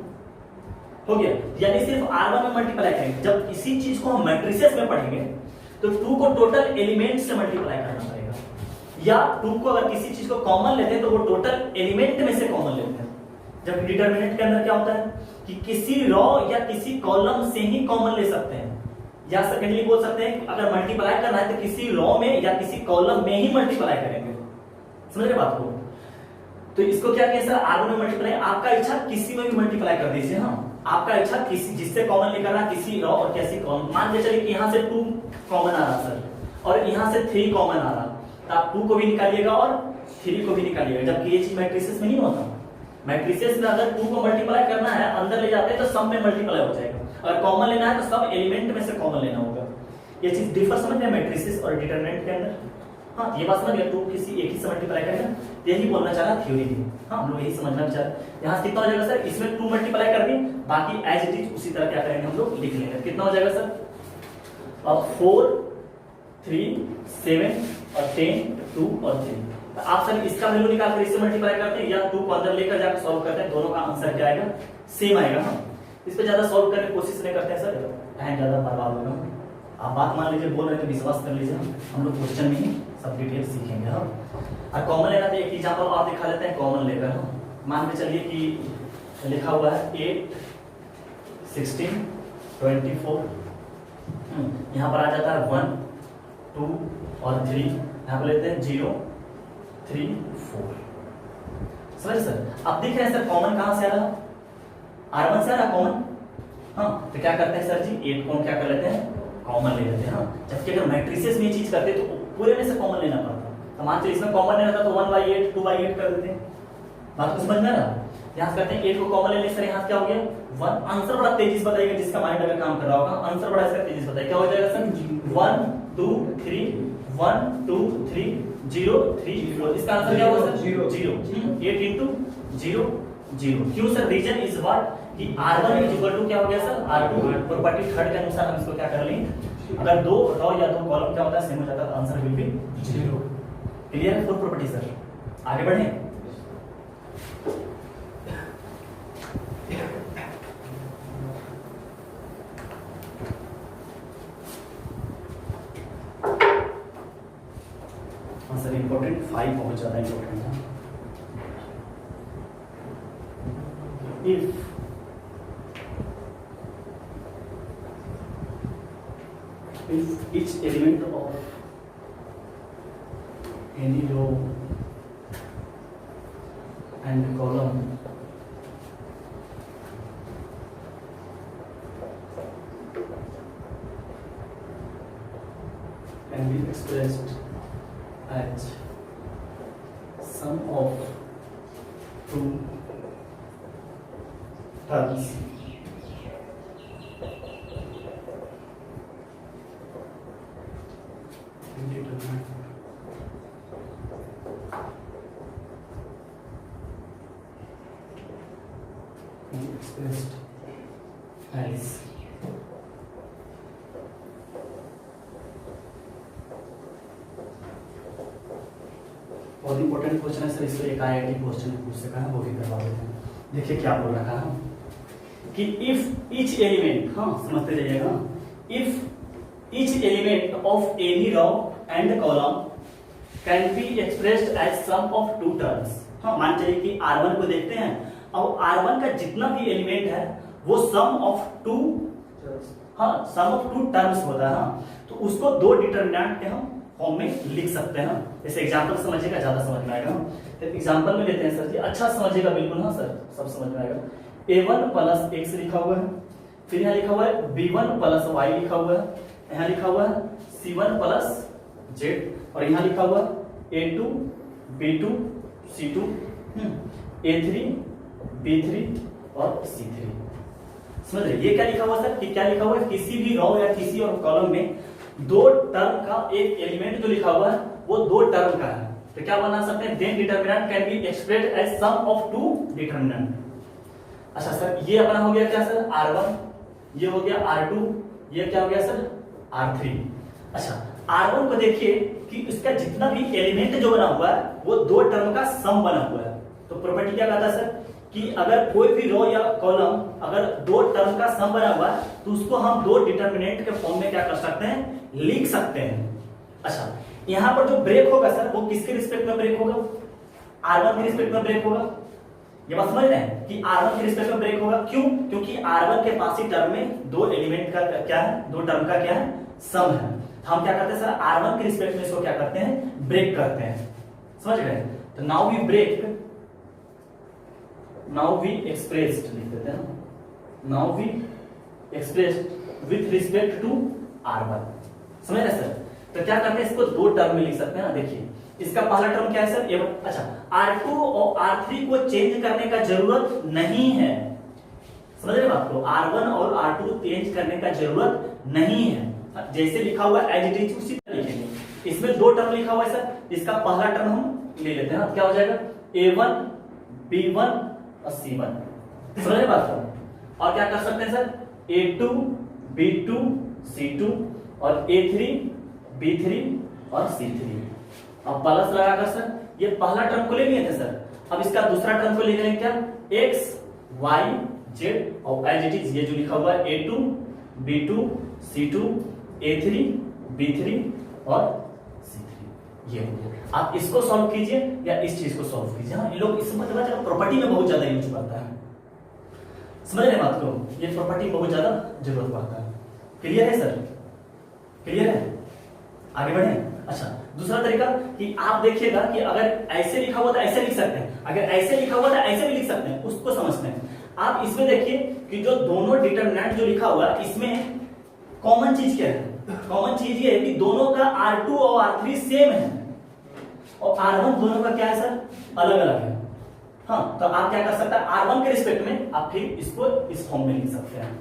A: हो गया। यानी सिर्फ R1 में मल्टीप्लाई करेंगे। जब इसी चीज को हम मैट्रिसेस में पढ़ेंगे तो 2 को टोटल एलिमेंट से मल्टीप्लाई करना पड़ेगा, या 2 को अगर किसी चीज को कॉमन लेते हैं तो वो टोटल एलिमेंट में से कॉमन लेते हैं। जब डिटरमिनेंट के अंदर क्या होता है कि किसी रो या किसी कॉलम से ही कॉमन ले सकते हैं, या सेकेंडली बोल सकते हैं अगर मल्टीप्लाई करना है तो किसी रो में या किसी कॉलम में ही मल्टीप्लाई करेंगे, समझ रहे बात को। तो इसको क्या किया सर, R1 में मल्टीप्लाई, आपका इच्छा किसी में भी मल्टीप्लाई कर दीजिए। हाँ आपका इच्छा किसी जिससे कॉमन लेकर रहा, किसी रो और किसी कॉलम। मान के चलिए कि यहाँ से 2 कॉमन आ रहा सर और यहाँ से 3 कॉमन आ रहा, तो आप 2 को भी निकालिएगा और 3 को भी निकालिएगा, जबकि ये चीज मैट्रिसेस में नहीं होता। मैट्रिसेस में अगर 2 को मल्टीप्लाई करना है अंदर ले जाते हैं तो सब में मल्टीप्लाई हो जाएगा, अगर कॉमन लेना है तो सब एलिमेंट में से कॉमन लेना होगा। ये चीज डिफर समझ रहे हैं मैट्रिसेस और डिटरमिनेंट के अंदर। हाँ ये बात समझ गया, 2 किसी एक ही से मल्टीप्लाई करेगा, यही बोलना चाह रहा थ्योरी थी। हाँ हम लोग यही समझना चाह रहे। यहाँ कितना हो जाएगा सर, इसमें 2 मल्टीप्लाई कर दी, बाकी एज इट इज उसी तरह क्या करेंगे हम लोग लिख लेंगे। कितना हो जाएगा सर, अब 4 3 7 और 10 2 और 3। तो आप सर इसका वैल्यू निकालकर इससे मल्टीप्लाई करते हैं या 2 को अंदर लेकर जाकर सॉल्व करते हैं, दोनों का आंसर क्या आएगा, सेम आएगा। हाँ इस पे ज्यादा सॉल्व करने की कोशिश नहीं करते हैं सर, टाइम ज्यादा बर्बाद होगा। आप बात मान लीजिए, बोल रहे हैं तो विश्वास कर लीजिए, हम लोग क्वेश्चन में ही सब डिटेल सीखेंगे। हाँ और कॉमन लेना तो एक एग्जांपल और दिखा लेते हैं कॉमन लेकर। मान के चलिए कि लिखा हुआ है 8 16 24, यहाँ पर आ जाता है 1 2 और 3, यहाँ पर लेते हैं 0 3 4। समझ सर, अब दिख रहे हैं सर कॉमन कहाँ से आ रहा, R1 से आ रहा कॉमन। हाँ तो क्या करते हैं सर जी, 8 को क्या कर लेते हैं, कॉमन ले लेते हैं। हाँ जबकि अगर मैट्रिसेस में ये चीज करते तो पूरे में से कॉमन लेना पड़ता, तो मान लीजिए इसमें कॉमन लेना था तो 1/8 2/8 कर देते हैं। बात को समझ में आ रहा, यहाँ करते हैं 8 को कॉमन लेने से यहाँ क्या हो गया 1। आंसर बड़ा तेजी से बताइएगा, जिसका माइंड अगर काम कर रहा होगा आंसर बड़ा इसका तेजी से बताइए, क्या हो जाएगा सर 1 2 3 1 2 3 0 3 0। इसका आंसर क्या होगा सर 0 0। 8 into 0 0। क्यों सर, रीजन इज व्हाट कि R1 इज इक्वल टू क्या हो गया सर R2। प्रॉपर्टी थर्ड के अनुसार हम इसको क्या कर लेंगे, अगर 2 रो या 2 कॉलम क्या होता है सेम हो जाता है, आंसर विल बी 0। क्लियर है 4 प्रॉपर्टी सर, आगे बढ़े। सर इंपॉर्टेंट 5 बहुत ज्यादा इंपॉर्टेंट है। if each element of any row and column can be expressed as sum of two terms indeterminate can be expressed as बहुत इंपॉर्टेंट क्वेश्चन है sir, इसको एक IIT क्वेश्चन पूछ सका है, वो भी करवा देते हैं। देखिए क्या बोल रखा है कि इफ ईच एलिमेंट, हाँ समझते जाइएगा, if each element of any row and column can be expressed as sum of two terms. हाँ मान चलिए कि R1 को देखते हैं, अब R1 का जितना भी एलिमेंट है वो सम ऑफ टू, हाँ सम ऑफ टू टर्म्स होता है। हाँ तो उसको दो डिटरमिनेंट के हम फॉर्म में लिख सकते हैं। जैसे एग्जांपल समझिएगा, ज्यादा समझ में आएगा। तो एग्जांपल में लेते हैं सर जी, अच्छा समझिएगा बिल्कुल, हाँ सर सब समझ में आएगा। a1 प्लस x लिखा हुआ है, फिर यहाँ लिखा हुआ है b1 प्लस y लिखा हुआ है, यहाँ लिखा हुआ है c1 प्लस z, और यहाँ लिखा हुआ है a2 b2 c2 a3 b3 और c3। समझ रहे ये क्या लिखा हुआ सर, कि क्या लिखा हुआ है, किसी भी रो या किसी और कॉलम में दो टर्म का एक एलिमेंट जो लिखा हुआ है वो दो टर्म का है, तो क्या बना सकते हैं, then determinant can be expressed as sum of two determinant. अच्छा सर ये अपना हो गया क्या सर R1, ये हो गया R2, ये क्या हो गया सर R3। अच्छा R1 को देखिए कि इसका जितना भी एलिमेंट जो बना हुआ है वो दो टर्म का सम बना हुआ है। तो प्रॉपर्टी क्या कहता है सर कि अगर कोई भी रो या कॉलम अगर दो टर्म का सम बना हुआ है तो उसको हम दो डिटरमिनेंट के फॉर्म में क्या कर सकते हैं, लिख सकते हैं। अच्छा यहां पर जो ब्रेक होगा सर वो किसके रिस्पेक्ट में ब्रेक होगा, R1 के रिस्पेक्ट में ब्रेक होगा। ये बात समझ रहे हैं कि R1 के रिस्पेक्ट में ब्रेक होगा, क्यों, क्योंकि R1 के पास ही टर्म में दो एलिमेंट का क्या है, दो टर्म का क्या है, सम है। हम क्या करते हैं सर R1 के रिस्पेक्ट में इसको क्या करते हैं, ब्रेक करते हैं। समझ गए, तो now we break, now we expressed लिख देते हैं, now we expressed with respect to R1। समझ रहे सर, तो क्या करते हैं इसको दो टर्म में लिख सकते हैं ना। देखिए इसका पहला टर्म क्या है सर A1। अच्छा R2 और R3 को चेंज करने का जरूरत नहीं है, समझ रहे बात को, R1 और R2 चेंज करने का जरूरत नहीं है, जैसे लिखा हुआ एज इट इज उसी तरह लिखेंगे। इसमें दो टर्म लिखा हुआ है सर, इसका पहला टर्म हम ले लेते हैं, क्या हो जाएगा A1 B1 और C1। समझ रहे बात को, और क्या कर सकते हैं सर A2 B2 C2 और A3 B3 और C3। अब प्लस लगाकर सर ये पहला टर्म को ले लिए थे सर, अब इसका दूसरा टर्म को ले लेंगे क्या, x y z, और एज इट इज ये जो लिखा हुआ है A2 B2 C2 A3 B3 और C3। ये आप इसको सॉल्व कीजिए या इस चीज को सॉल्व कीजिए। हाँ, ये लोग इस मतलब प्रॉपर्टी में बहुत ज्यादा यूज करता है, समझ रहे बात को, ये प्रॉपर्टी बहुत ज्यादा जरूरत पड़ता है। क्लियर है सर, क्लियर है, आगे बढ़े। अच्छा दूसरा तरीका कि आप देखिएगा कि अगर ऐसे लिखा हुआ तो ऐसे लिख सकते हैं, अगर ऐसे लिखा हुआ तो ऐसे भी लिख सकते हैं, उसको समझते हैं। आप इसमें देखिए कि जो दोनों डिटरमिनेंट जो लिखा हुआ है इसमें कॉमन चीज क्या है, कॉमन चीज ये है कि दोनों का R2 और R3 सेम है और R1 दोनों का क्या है सर, अलग अलग है। हाँ तो आप क्या कर सकते हैं, R1 के रिस्पेक्ट में आप फिर इसको इस फॉर्म में लिख सकते हैं।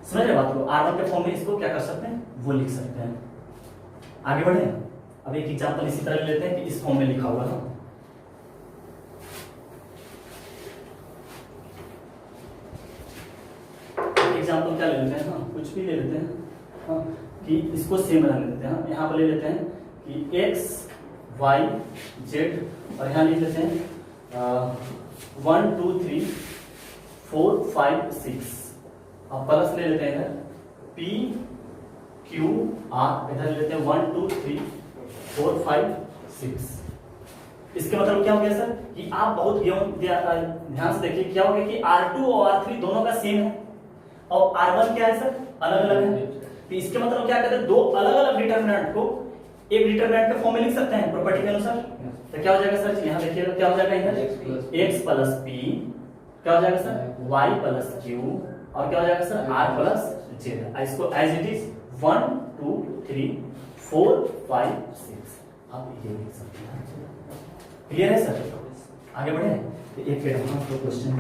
A: समझ रहे बात को, R1 के फॉर्म में इसको क्या कर सकते हैं, वो लिख सकते हैं। आगे बढ़े, अब एक एग्जांपल इसी तरह लेते हैं कि इस फॉर्म में लिखा हुआ है। एग्जांपल क्या ले लेते हैं, हाँ कुछ भी ले लेते हैं, हाँ कि इसको सेम बना लेते हैं। यहाँ पर ले लेते हैं कि x y z, और यहाँ लिख लेते हैं 1 2 3 4 5 6, अब प्लस ले लेते हैं इधर p q r, इधर लेते हैं 1 2 3 4 5 6। इसके मतलब क्या हो गया सर कि आप बहुत ध्यान से देखिए क्या हो गया कि R2 और R3 दोनों का सेम है और R1 क्या है सर अलग अलग है। तो इसके मतलब क्या कहते हैं दो अलग अलग डिटरमिनेंट को एक डिटरमिनेंट के फॉर्म में लिख सकते हैं प्रॉपर्टी के अनुसार। तो क्या हो जाएगा सर यहाँ देखिएगा क्या हो जाएगा इधर x प्लस p क्या हो जाएगा सर y प्लस q और क्या हो जाएगा सर r प्लस z। इसको एज इट इज 1 2 3 4 5 6 आप ये लिख सकते हैं। क्लियर है सर? आगे बढ़े तो एक मिनट हम तो क्वेश्चन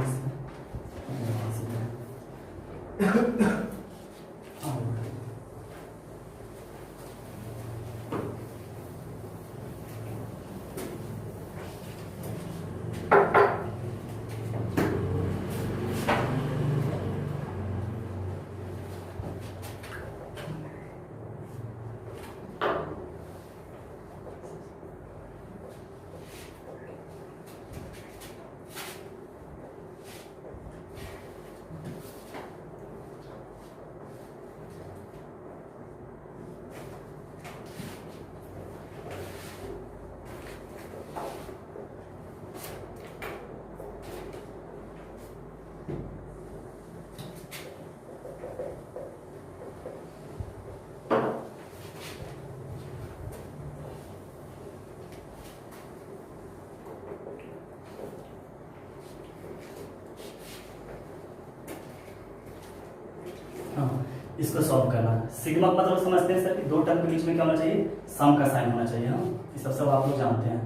A: इसको सॉल्व करना। सिग्मा का मतलब समझते हैं सर कि दो टर्म के बीच में क्या होना चाहिए सम का साइन होना चाहिए। हाँ ये सब आप लोग जानते हैं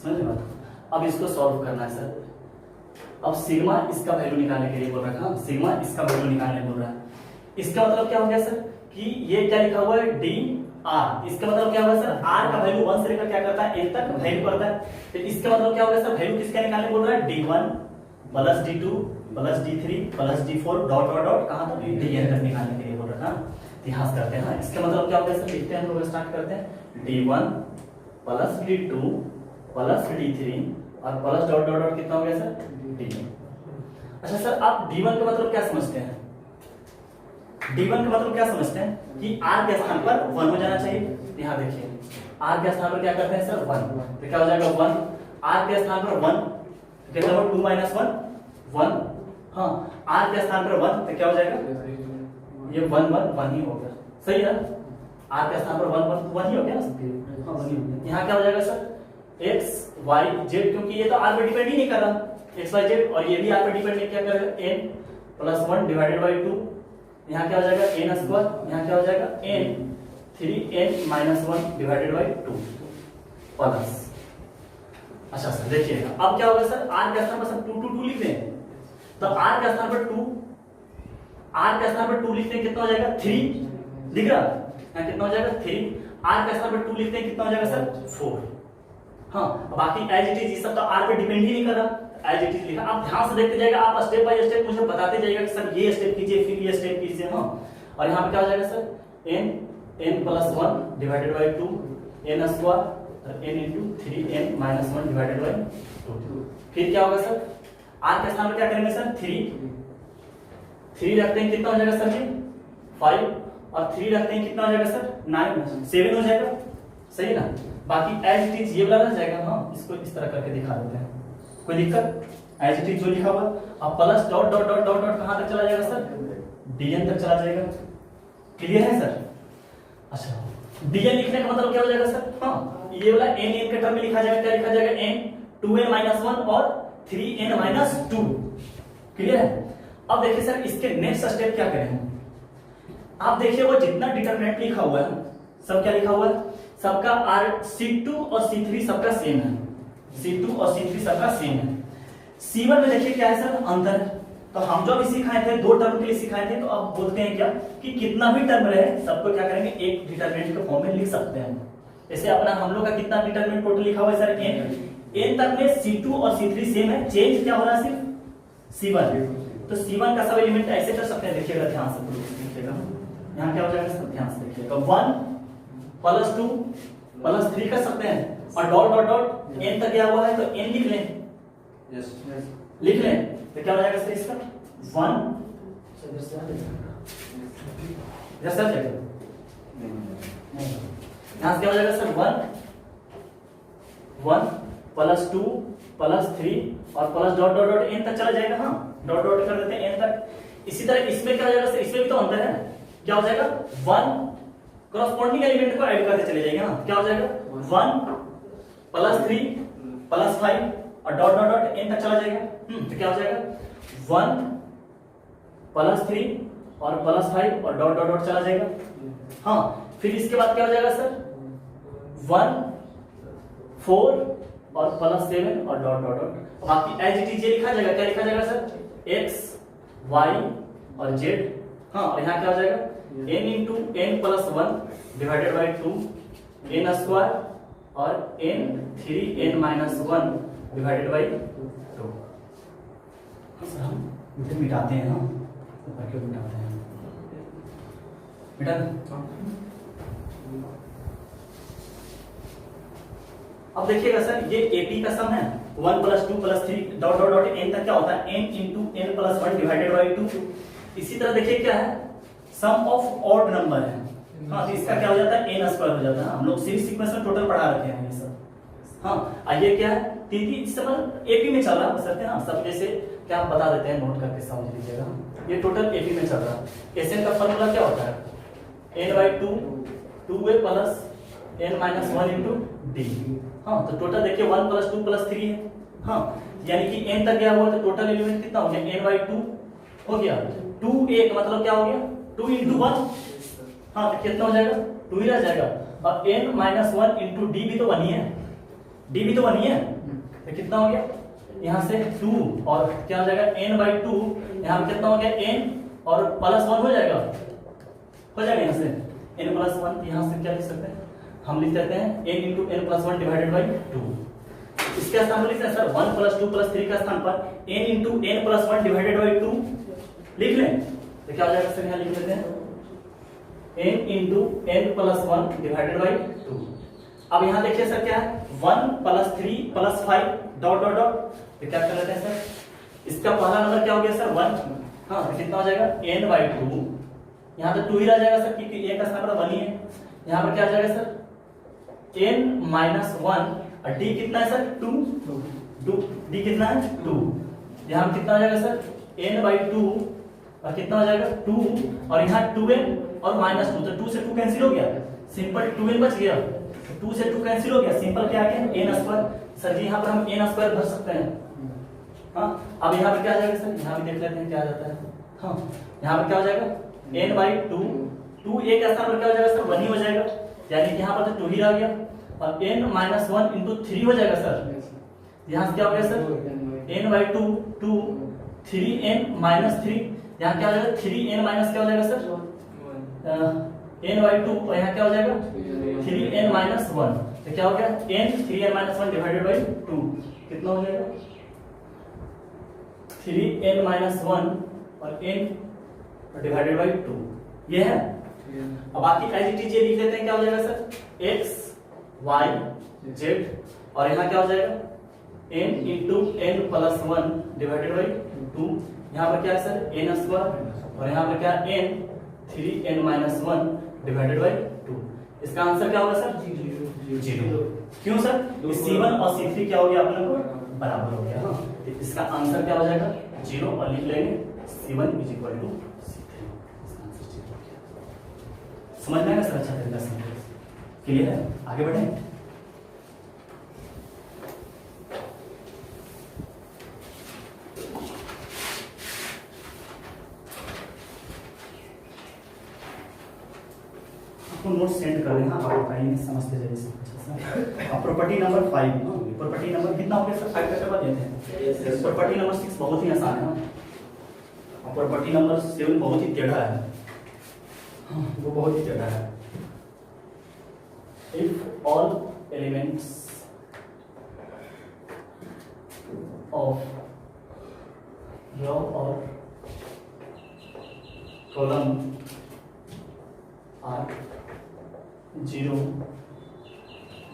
A: समझ बात। अब इसको सॉल्व करना है सर। अब सिग्मा इसका वैल्यू निकालने के लिए बोल रहा है। सिग्मा इसका वैल्यू निकालने बोल रहा है। इसका मतलब क्या हो गया सर कि ये क्या लिखा हुआ है डी आर। इसका मतलब क्या होगा सर आर का वैल्यू 1 से लेकर क्या करता है 1 तक वैल्यू करता है। तो इसका मतलब क्या होगा सर वैल्यू किसका निकालने बोल रहा है d1 plus d2 plus d3 plus d4 dot dot dot कहां तक dn तक निकालने के लिए बोल रहा है। इतिहास करते हैं। इसका मतलब क्या होगा सर लिखते हैं हम लोग स्टार्ट करते हैं d1 plus d2 plus d3 और प्लस डॉट डॉट डॉट कितना हो गया सर dn। अच्छा सर आप d1 का मतलब क्या समझते हैं? d1 का मतलब क्या समझते हैं कि r के स्थान पर 1 हो जाना चाहिए। यहाँ देखिए r के स्थान पर क्या करते हैं सर 1 तो क्या हो जाएगा 1 r के स्थान पर 1 कितना होगा 2 माइनस 1 1। हाँ r के स्थान पर 1 तो क्या हो जाएगा ये 1 1 1 ही होगा सही है। r के स्थान पर 1 1 1 ही हो गया ना। हाँ 1 ही हो गया। यहाँ क्या हो जाएगा सर x y z क्योंकि ये तो r पे डिपेंड ही नहीं कर रहा x y z और ये भी r पे डिपेंड नहीं क्या करेगा n प्लस 1 डिवाइडेड बाय 2। यहाँ क्या हो जाएगा n स्क्वायर यहाँ क्या हो जाएगा n 3n minus 1 divided by 2 plus. अच्छा सर देखिएगा अब क्या होगा सर r के स्थान पर सर 2 2 2 लिख दें तो r के स्थान पर 2 r के स्थान पर 2 लिखते हैं कितना हो जाएगा 3 दिख रहा है कितना हो जाएगा 3 r के स्थान पर 2 लिखते हैं कितना हो जाएगा सर 4। हाँ बाकी एज इट इज ये सब तो r पे डिपेंड ही नहीं कर रहा एज इट इज लिखा। आप ध्यान से देखते जाइएगा आप स्टेप बाय स्टेप मुझे बताते जाइएगा कि सर ये स्टेप कीजिए फिर ये स्टेप कीजिए। हाँ और यहाँ पे क्या हो जाएगा sir n plus 1 divided by 2 n square n into 3n minus 1 divided by 2। फिर क्या होगा सर r के स्थान पर क्या करेंगे सर 3 रखते हैं कितना हो जाएगा सर जी 5 और 3 रखते हैं कितना हो जाएगा सर 9 7 हो जाएगा सही ना। बाकी एज इट इज ये वाला रह जाएगा। हाँ इसको इस तरह करके दिखा देते हैं कोई दिक्कत एज इट इज जो लिखा हुआ अब plus dot dot dot dot dot कहां तक चला जाएगा सर dn तक चला जाएगा। क्लियर है सर? अच्छा dn लिखने का मतलब क्या हो जाएगा सर हाँ ये वाला n n के टर्म में लिखा जाएगा क्या लिखा जाएगा n 2n माइनस 1 और 3n माइनस 2। क्लियर है? अब देखिए सर इसके नेक्स्ट स्टेप क्या करें आप देखिए वो जितना डिटरमिनेंट लिखा हुआ है सब क्या लिखा हुआ है सबका r c2 और c3 सबका सेम है c2 और c3 सबका सेम है। c1 में देखिए क्या है सर अंतर है। तो हम जो भी सिखाए थे 2 टर्म के लिए सिखाए थे तो अब बोलते हैं क्या कि कितना भी टर्म रहे सबको क्या करेंगे एक डिटरमिनेंट के फॉर्म में लिख सकते हैं। जैसे अपना हम लोग का कितना डिटरमिनेंट टोटल लिखा हुआ है सर n तक में c2 और c3 सेम है चेंज क्या हो रहा है सिर्फ c1। तो c1 का सब एलिमेंट ऐसे कर सकते हैं देखिएगा ध्यान से देखिएगा यहाँ क्या हो जाएगा सब ध्यान से देखिएगा 1 प्लस 2 प्लस 3 कर सकते हैं और डॉट डॉट डॉट n तक गया हुआ है तो n लिख लें लिख लें तो क्या हो जाएगा सर इसका 1 यस सर यहाँ से क्या हो जाएगा सर 1 1 प्लस 2 प्लस 3 और plus dot dot dot n तक चला जाएगा। हाँ, डॉट डॉट कर देते हैं एन तक। इसी तरह इसमें क्या हो जाएगा सर, इसमें भी तो अंतर है, क्या हो जाएगा 1 करस्पॉन्डिंग एलिमेंट को ऐड करते चले जाएंगे। हाँ, क्या हो जाएगा 1 प्लस 3 प्लस 5 और डॉट डॉट डॉट एन तक चला जाएगा। तो क्या हो जाएगा 1 प्लस 3 और प्लस 5 और डॉट डॉट डॉट चला जाएगा। हाँ, फिर इसके बाद क्या हो जाएगा सर 1 4 और प्लस 7 और डॉट डॉट डॉट। बाकी एज इट इज ये लिखा जाएगा, क्या लिखा जाएगा सर x y और z। हाँ, और यहाँ क्या हो जाएगा n into n plus 1 divided by 2 n square और n 3n minus 1 divided by 2। Sir हम इधर मिटाते हैं। हाँ, तो क्यों मिटाते हैं, मिटा अब देखिएगा सर, ये AP का सम है 1 plus 2 plus 3 dot dot dot n तक क्या होता है n into n plus 1 divided by 2। इसी तरह देखिए क्या है सम ऑफ ऑड नंबर है। हाँ, तो इसका क्या हो जाता है n स्क्वायर हो जाता है। हम लोग सीरीज सीक्वेंस में टोटल पढ़ा रखे हैं ये सब। हाँ, आइए क्या है तीन इस समय AP में चल रहा है सकते हैं। हाँ, सब जैसे क्या आप बता देते हैं, नोट करके समझ लीजिएगा। ये टोटल AP में चल रहा है। Sn का फॉर्मूला क्या होता है n by 2 2a plus n minus 1 into d। हाँ, तो टोटल देखिए 1 प्लस 2 प्लस 3 है। हाँ, यानी कि n तक गया हुआ तो टोटल एलिमेंट कितना हो गया n बाई 2 हो गया। 2 1 मतलब क्या हो गया 2 इंटू 1। हाँ, तो कितना हो जाएगा 2 ही रह जाएगा। और n माइनस 1 इंटू डी भी तो 1 ही है, डी भी तो 1 ही है। तो कितना हो गया यहाँ से 2 और क्या हो जाएगा n बाई 2। यहाँ पे कितना हो गया n और प्लस 1 हो जाएगा यहाँ से n प्लस 1। यहाँ से क्या लिख सकते हैं हम, लिख सकते हैं n into n plus 1 divided by 2। इसके स्थान पर लिख सकते हैं सर 1 प्लस 2 प्लस 3 का स्थान पर n into n plus 1 divided by 2 लिख लें। तो क्या हो जाएगा सर, यहाँ लिख लेते हैं n into n plus 1 divided by 2। अब यहाँ देखिए सर क्या है 1 plus 3 plus 5 dot dot dot. तो क्या कर लेते हैं सर, इसका पहला नंबर क्या हो गया सर 1। हाँ, तो कितना हो जाएगा n बाई 2। यहाँ तो 2 ही रह जाएगा सर क्योंकि n का स्थान पर 1 ही है। यहाँ पर क्या आ जाएगा सर n माइनस 1 और d कितना है सर 2 d कितना है 2। यहाँ कितना हो जाएगा सर n बाई 2 और कितना हो जाएगा 2 और यहाँ 2n और माइनस 2। तो 2 से 2 कैंसिल हो गया, सिंपल 2n बच गया। 2 से 2 कैंसिल हो गया, सिंपल क्या आ गया n स्क्वायर। सर जी यहाँ पर हम n स्क्वायर भर सकते हैं। हाँ, अब यहाँ पर क्या आ जाएगा सर, यहाँ भी देख लेते हैं क्या आ जाता है। हाँ, यहाँ पर क्या हो जाएगा n बाई 2 एक स्थान पर क्या हो जाएगा सर 1 ही हो जाएगा, यानी कि यहाँ पर तो 2 ही रह गया। और n माइनस 1 इंटू 3 हो जाएगा सर। यहाँ से क्या हो गया sir n by 2 2 3n minus 3। यहाँ क्या हो जाएगा 3n माइनस क्या हो जाएगा सर n बाई 2 और यहाँ क्या हो जाएगा 3n माइनस 1। तो क्या हो गया n 3n minus 1 divided by 2 कितना हो जाएगा 3n माइनस 1 और n डिवाइडेड बाई 2 ये है। अब बाकी एज इट इज ये लिख लेते हैं, क्या हो जाएगा सर x y z और यहाँ क्या हो जाएगा n into n plus 1 divided by 2। यहाँ पर क्या है सर n स्क्वायर और यहाँ पर क्या n 3n minus 1 divided by 2। इसका आंसर क्या होगा सर 0। क्यों सर C1 और C3 क्या हो गया आप लोगों को बराबर हो गया। तो इसका आंसर क्या हो जाएगा 0 और लिख लेंगे C1 is equal to C3। समझ में आएगा सर अच्छा तरीका से, क्लियर है। आगे बढ़े। आपको नोट सेंड कर देना, आप बताइए समझते जाइए। अब प्रॉपर्टी नंबर 5, प्रॉपर्टी नंबर कितना हो गया सर 5 का करवा देते हैं। प्रॉपर्टी नंबर 6 बहुत ही आसान है और प्रॉपर्टी नंबर 7 बहुत ही टेढ़ा है। वो बहुत ही टेढ़ा है। If all elements of row or column are 0,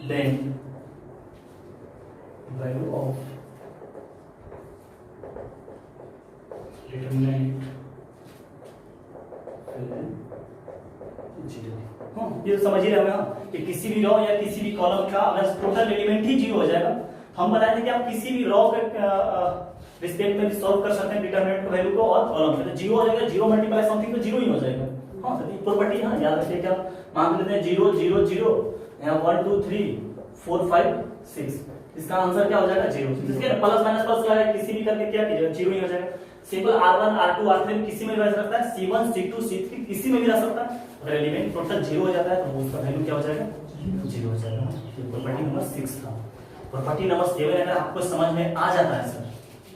A: then value of determinant ये समझ ही रहे कि किसी भी रो या किसी भी कॉलम का अगर टोटल एलिमेंट ही 0 हो जाएगा हम बताए थे कि आप किसी भी रॉ के रिस्पेक्ट में भी सॉल्व कर सकते हैं डिटरमिनेंट का वैल्यू को और कॉलम में। तो 0 हो जाएगा, 0 मल्टीप्लाई समथिंग तो 0 ही हो जाएगा। हाँ तो प्रॉपर्टी हाँ याद रखिए, क्या मान लेते हैं 0 0 0, यहाँ 1 2 3 4 5 6, इसका आंसर क्या हो जाएगा 0। इसके प्लस माइनस प्लस लगा किसी भी करके क्या कीजिएगा 0 ही हो जाएगा। सिंपल R1 R2 R3 किसी में भी रह सकता है, C1 C2 C3 किसी में भी रह सकता है। अगर एलिमेंट टोटल 0 हो जाता है तो उसका वैल्यू क्या हो जाएगा 0 हो जाएगा। ये प्रॉपर्टी नंबर 6 था। प्रॉपर्टी नंबर 7 अगर आपको समझ में आ जाता है सर,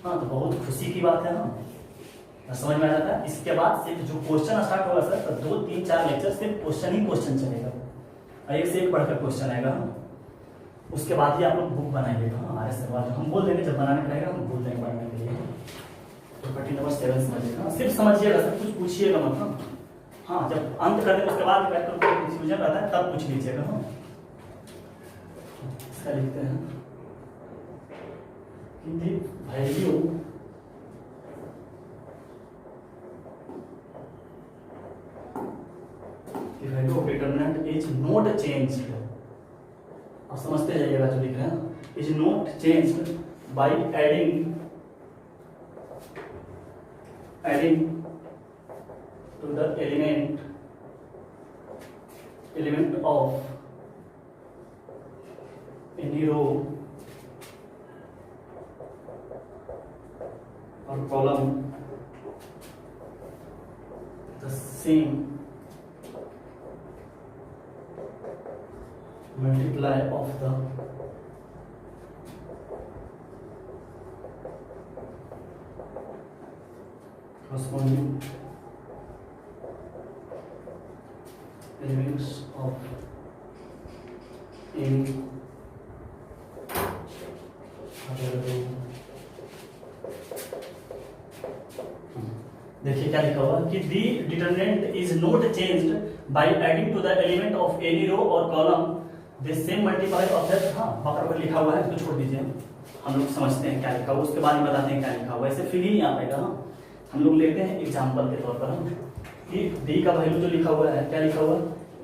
A: हाँ तो बहुत खुशी की बात है। हाँ समझ में आ जाता है। इसके बाद सिर्फ जो क्वेश्चन स्टार्ट होगा सर, तो 2 3 4 लेक्चर सिर्फ क्वेश्चन ही क्वेश्चन चलेगा, और एक से एक बढ़कर क्वेश्चन आएगा। उसके बाद ही आप लोग बुक बनाएंगे। हाँ आर एस हम बोल देंगे, जब बनाने का रहेगा हम बोल देंगे बनाने के लिए। प्रॉपर्टी नंबर 7 समझिएगा, सिर्फ समझिएगा सर, कुछ पूछिएगा मतलब। हाँ जब अंत कर देंगे उसके बाद कंफ्यूजन रहता है तब पूछ लीजिएगा। हाँ इसका लिखते हैं कि the value of determinant is not changed. आप समझते जाइएगा जो लिख रहे हैं, is not changed bye adding to the element of any row or column the same multiply of the corresponding elements of any other row। देखिए क्या लिखा हुआ कि the determinant is not changed by adding to the element of any row और column the same multiply of that. हाँ बकर पर लिखा हुआ है तो छोड़ दीजिए, हम लोग समझते हैं क्या लिखा हुआ, उसके बाद ही बताते हैं क्या लिखा हुआ। ऐसे फिर ही नहीं आ पाएगा। हाँ हम लोग लेते हैं एग्जांपल के तौर पर हम कि डी का वैल्यू जो लिखा हुआ है, क्या लिखा हुआ है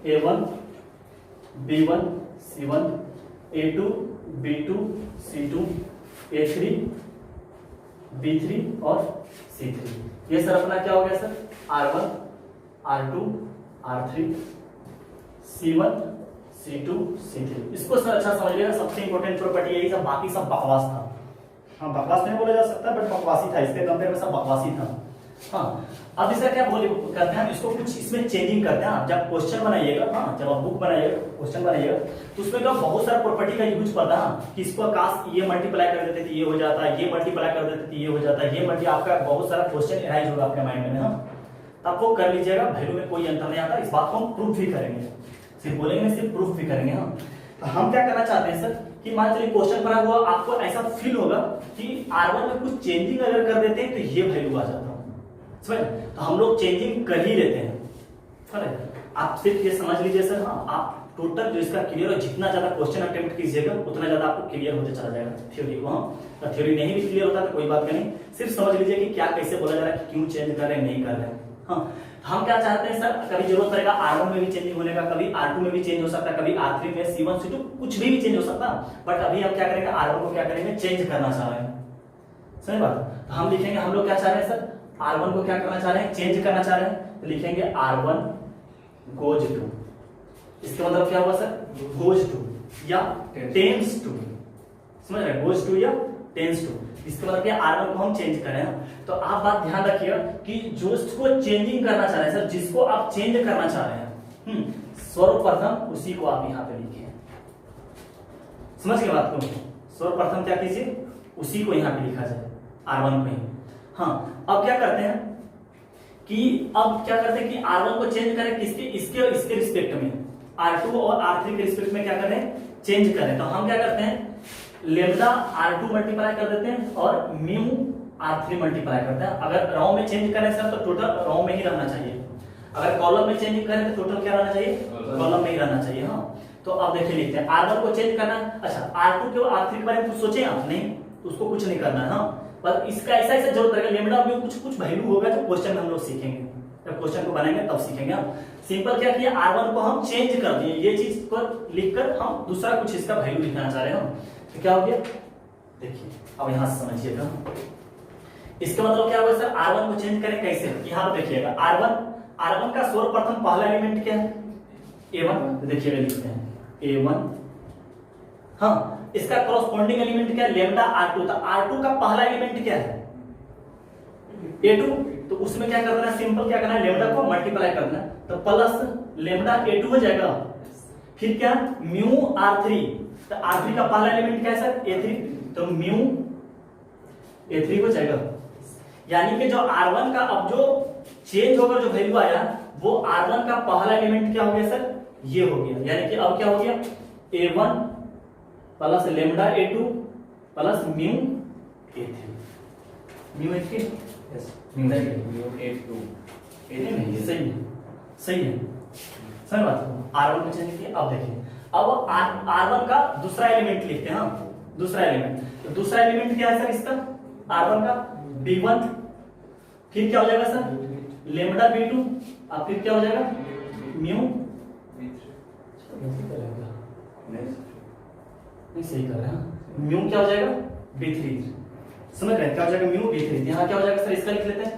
A: A1 B1 C1 A2 B2 C2 A3 B3 और C3। ये सर अपना क्या हो गया sir R1 R2 R3 C1 C2 C3। इसको सर अच्छा समझ लिया, सबसे इंपॉर्टेंट प्रॉपर्टी यही सब, बाकी सब बकवास था। हाँ बकवास नहीं बोला जा सकता बट बकवासी था, इसके कंपेयर में सब बकवासी था। हाँ अब इसका क्या बोले करते हैं, इसको कुछ इसमें चेंजिंग करते हैं। आप जब क्वेश्चन बनाइएगा, हाँ जब आप बुक बनाइएगा क्वेश्चन बनाइएगा तो उसमें क्या बहुत सारा प्रॉपर्टी का यूज पड़ता है कि इसको काश ये मल्टीप्लाई कर देते थे ये हो जाता है, ये मल्टीप्लाई कर देते थे ये हो जाता है, ये मल्टी आपका बहुत सारा क्वेश्चन एराइज होगा आपके माइंड में। हाँ आप वो कर लीजिएगा, वैल्यू में कोई अंतर नहीं आता। इस बात को हम प्रूफ भी करेंगे, सिर्फ बोलेंगे सिर्फ प्रूफ भी करेंगे। हाँ तो हम क्या करना चाहते हैं सर कि मान चलिए क्वेश्चन बना हुआ, आपको ऐसा फील होगा कि R1 में कुछ चेंजिंग अगर कर देते हैं तो ये वैल्यू आ जाता है, समझ? तो हम लोग चेंजिंग कर ही लेते हैं। आप सिर्फ ये समझ लीजिए सर, हाँ आप टोटल जो इसका क्लियर हो, जितना ज्यादा क्वेश्चन अटेम्प्ट कीजिएगा उतना ज्यादा आपको क्लियर होते चला जाएगा थ्योरी को। हाँ थ्योरी नहीं भी क्लियर होता तो कोई बात नहीं, सिर्फ समझ लीजिए कि क्या कैसे बोला जा रहा है, क्यों चेंज कर रहे हैं नहीं कर रहे हैं। हाँ हम क्या चाहते हैं सर, कभी जरूरत पड़ेगा R1 में भी चेंजिंग होने का, कभी R2 में भी चेंज हो सकता है, कभी R3 में C1 C2 कुछ भी चेंज हो सकता है। बट अभी हम क्या करेंगे, R1 को क्या करेंगे चेंज करना चाह रहे हैं, सही बात। तो हम लिखेंगे हम लोग क्या चाह रहे हैं सर, R1 को क्या करना चाह रहे हैं चेंज करना चाह रहे हैं, तो लिखेंगे R1 goes to, इसका मतलब क्या हुआ सर goes to या tends to, समझ रहे goes to या tends to, इसका मतलब क्या R1 को हम चेंज करें। तो आप बात ध्यान रखिएगा कि जो इसको चेंजिंग करना चाह रहे हैं सर, जिसको आप चेंज करना चाह रहे हैं सर्वप्रथम उसी को आप यहाँ पे लिखिए, समझ गए बात को। सर्वप्रथम क्या कीजिए, उसी को यहाँ पे लिखा जाए R1 को ही। हाँ अब क्या करते हैं कि R1 को चेंज करें किसके, इसके रिस्पेक्ट में, R2 और R3 के रिस्पेक्ट में क्या करें चेंज करें। तो हम क्या करते हैं लेमडा R2 मल्टीप्लाई कर देते हैं और म्यू R3 मल्टीप्लाई करते हैं। अगर रो में चेंज करें सर तो टोटल रो में ही रहना चाहिए, अगर कॉलम में चेंज करें तो टोटल क्या रहना चाहिए कॉलम में ही रहना चाहिए। हाँ तो अब देखिए लिखते हैं R1 को चेंज करना। अच्छा R2 के और R3 के बारे में कुछ सोचे आप नहीं, उसको कुछ नहीं करना है। हाँ पर इसका ऐसा जरूरत रहेगा, लेमडा में कुछ वैल्यू होगा जो क्वेश्चन में हम लोग सीखेंगे, जब क्वेश्चन को बनाएंगे तब सीखेंगे। हम सिंपल क्या किया, R1 को हम चेंज कर दिए, ये चीज को लिखकर हम दूसरा कुछ इसका वैल्यू लिखना चाह रहे हैं। तो क्या हो गया देखिए अब यहां से समझिएगा, इसका मतलब क्या होगा सर, R1 को चेंज करें कैसे, यहां पर देखिएगा R1 का सर्वप्रथम पहला एलिमेंट क्या है, A1, देखिएगा लिखते हैं A1, हाँ इसका कॉरस्पॉन्डिंग एलिमेंट क्या है, लेमडा R2, तो R2 का पहला एलिमेंट क्या है A2, तो उसमें क्या करना है, सिंपल क्या करना है, लेमडा को मल्टीप्लाई करना है, तो प्लस लेमडा A2 हो जाएगा, फिर क्या म्यू R3, तो R3 का पहला एलिमेंट क्या है सर A3, तो म्यू A3 हो जाएगा। यानी कि जो R1 का अब जो चेंज होकर जो वैल्यू आया वो R1 का पहला एलिमेंट क्या हो गया सर, ये हो गया, यानी कि अब क्या हो गया A1 plus lambda A2 plus mu A3, mu A3 सही है सही बात। R1 को चेंज किया, अब देखिए अब R1 का दूसरा एलिमेंट लिखते हैं, हाँ दूसरा एलिमेंट, तो दूसरा एलिमेंट क्या है सर इसका R1 का B1, फिर क्या हो जाएगा सर लेमडा B2, अब फिर क्या हो जाएगा म्यू, नहीं सही कर रहे हैं, म्यू क्या हो जाएगा B3, समझ रहे हैं क्या हो जाएगा म्यू B3, यहाँ क्या हो जाएगा सर इसका लिख लेते हैं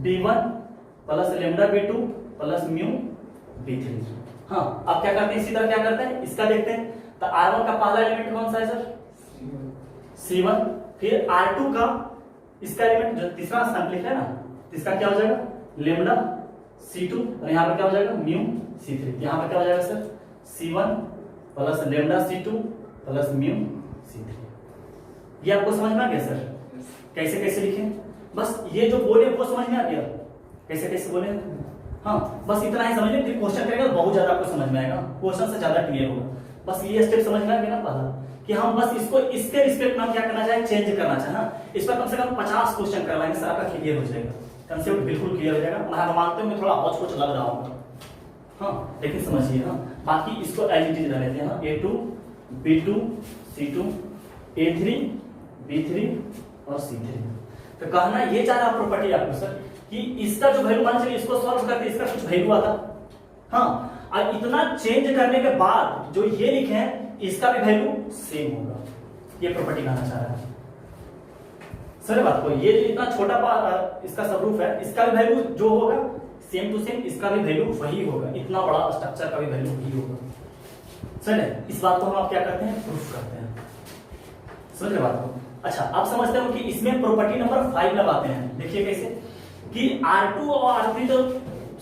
A: B1 plus lambda B2 plus mu B3। हाँ अब क्या करते हैं, इसी तरह क्या करते हैं इसका देखते हैं, तो R1 का पहला एलिमेंट कौन सा है सर C1, फिर R2 का इसका एलिमेंट जो तीसरा स्थान लिखा है ना, इसका क्या हो जाएगा लेमडा C2, और यहाँ पर क्या हो जाएगा म्यू C3, यहाँ पर क्या हो जाएगा sir C1 plus lambda C2 plus mu C3। ये आपको समझ में आ गया सर, कैसे कैसे लिखें, बस ये जो बोले वो समझ में आ गया, कैसे कैसे बोले, हाँ बस इतना ही समझ लें, फिर क्वेश्चन करेंगे बहुत ज्यादा आपको समझ में आएगा, क्वेश्चन से ज्यादा क्लियर होगा, बस ये स्टेप समझ में आ गया ना पहला, कि हम बस इसको इसके रिस्पेक्ट में हम क्या करना चाहे, चेंज करना चाहे, इस पर कम से कम 50 क्वेश्चन करवाएंगे सर, आपका क्लियर हो जाएगा, कंसेप्ट बिल्कुल क्लियर हो जाएगा। मैं मानते हूँ मैं थोड़ा बहुत कुछ लग रहा हूँ, हाँ लेकिन समझिए, हाँ बाकी इसको एज इट इज रह लेते हैं, A2 B2 C2 A3 B3 और C3, तो कहना ये चाह रहा प्रॉपर्टी आपको सर कि इसका जो वैल्यू मान चलिए इसको सॉल्व करते इसका कुछ वैल्यू आता, हाँ और इतना चेंज करने के बाद जो ये लिखे हैं इसका भी वैल्यू सेम होगा, ये प्रॉपर्टी कहना चाह रहा है सर बात को, ये इतना छोटा इसका सबरूफ है, इसका भी वैल्यू जो होगा सेम टू सेम, इसका भी वैल्यू वही होगा, इतना बड़ा स्ट्रक्चर का भी वैल्यू वही होगा सर। इस बात को हम आप क्या करते हैं, प्रूफ करते हैं, समझ रहे बात को। अच्छा अब समझते हो कि इसमें प्रॉपर्टी नंबर 5 लगाते हैं, देखिए कैसे कि R2 और R3 तो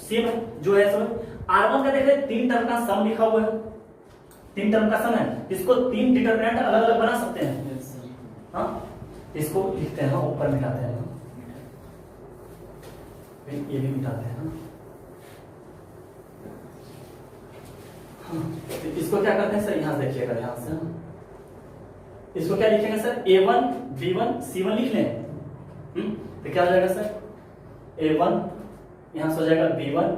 A: सेम है जो है सब, R1 का देख रहे 3 टर्म का सम लिखा हुआ है, 3 टर्म का सम है, इसको 3 डिटरमिनेंट अलग अलग बना सकते हैं, हाँ इसको लिखते हैं, ऊपर मिटाते हैं, ये भी मिटाते हैं, हाँ इसको क्या करते हैं सर, यहां से देखिएगा ध्यान से, इसको क्या लिखेंगे सर A1 B1 C1 लिख लें, तो क्या हो जाएगा सर A1 यहां से हो जाएगा B1,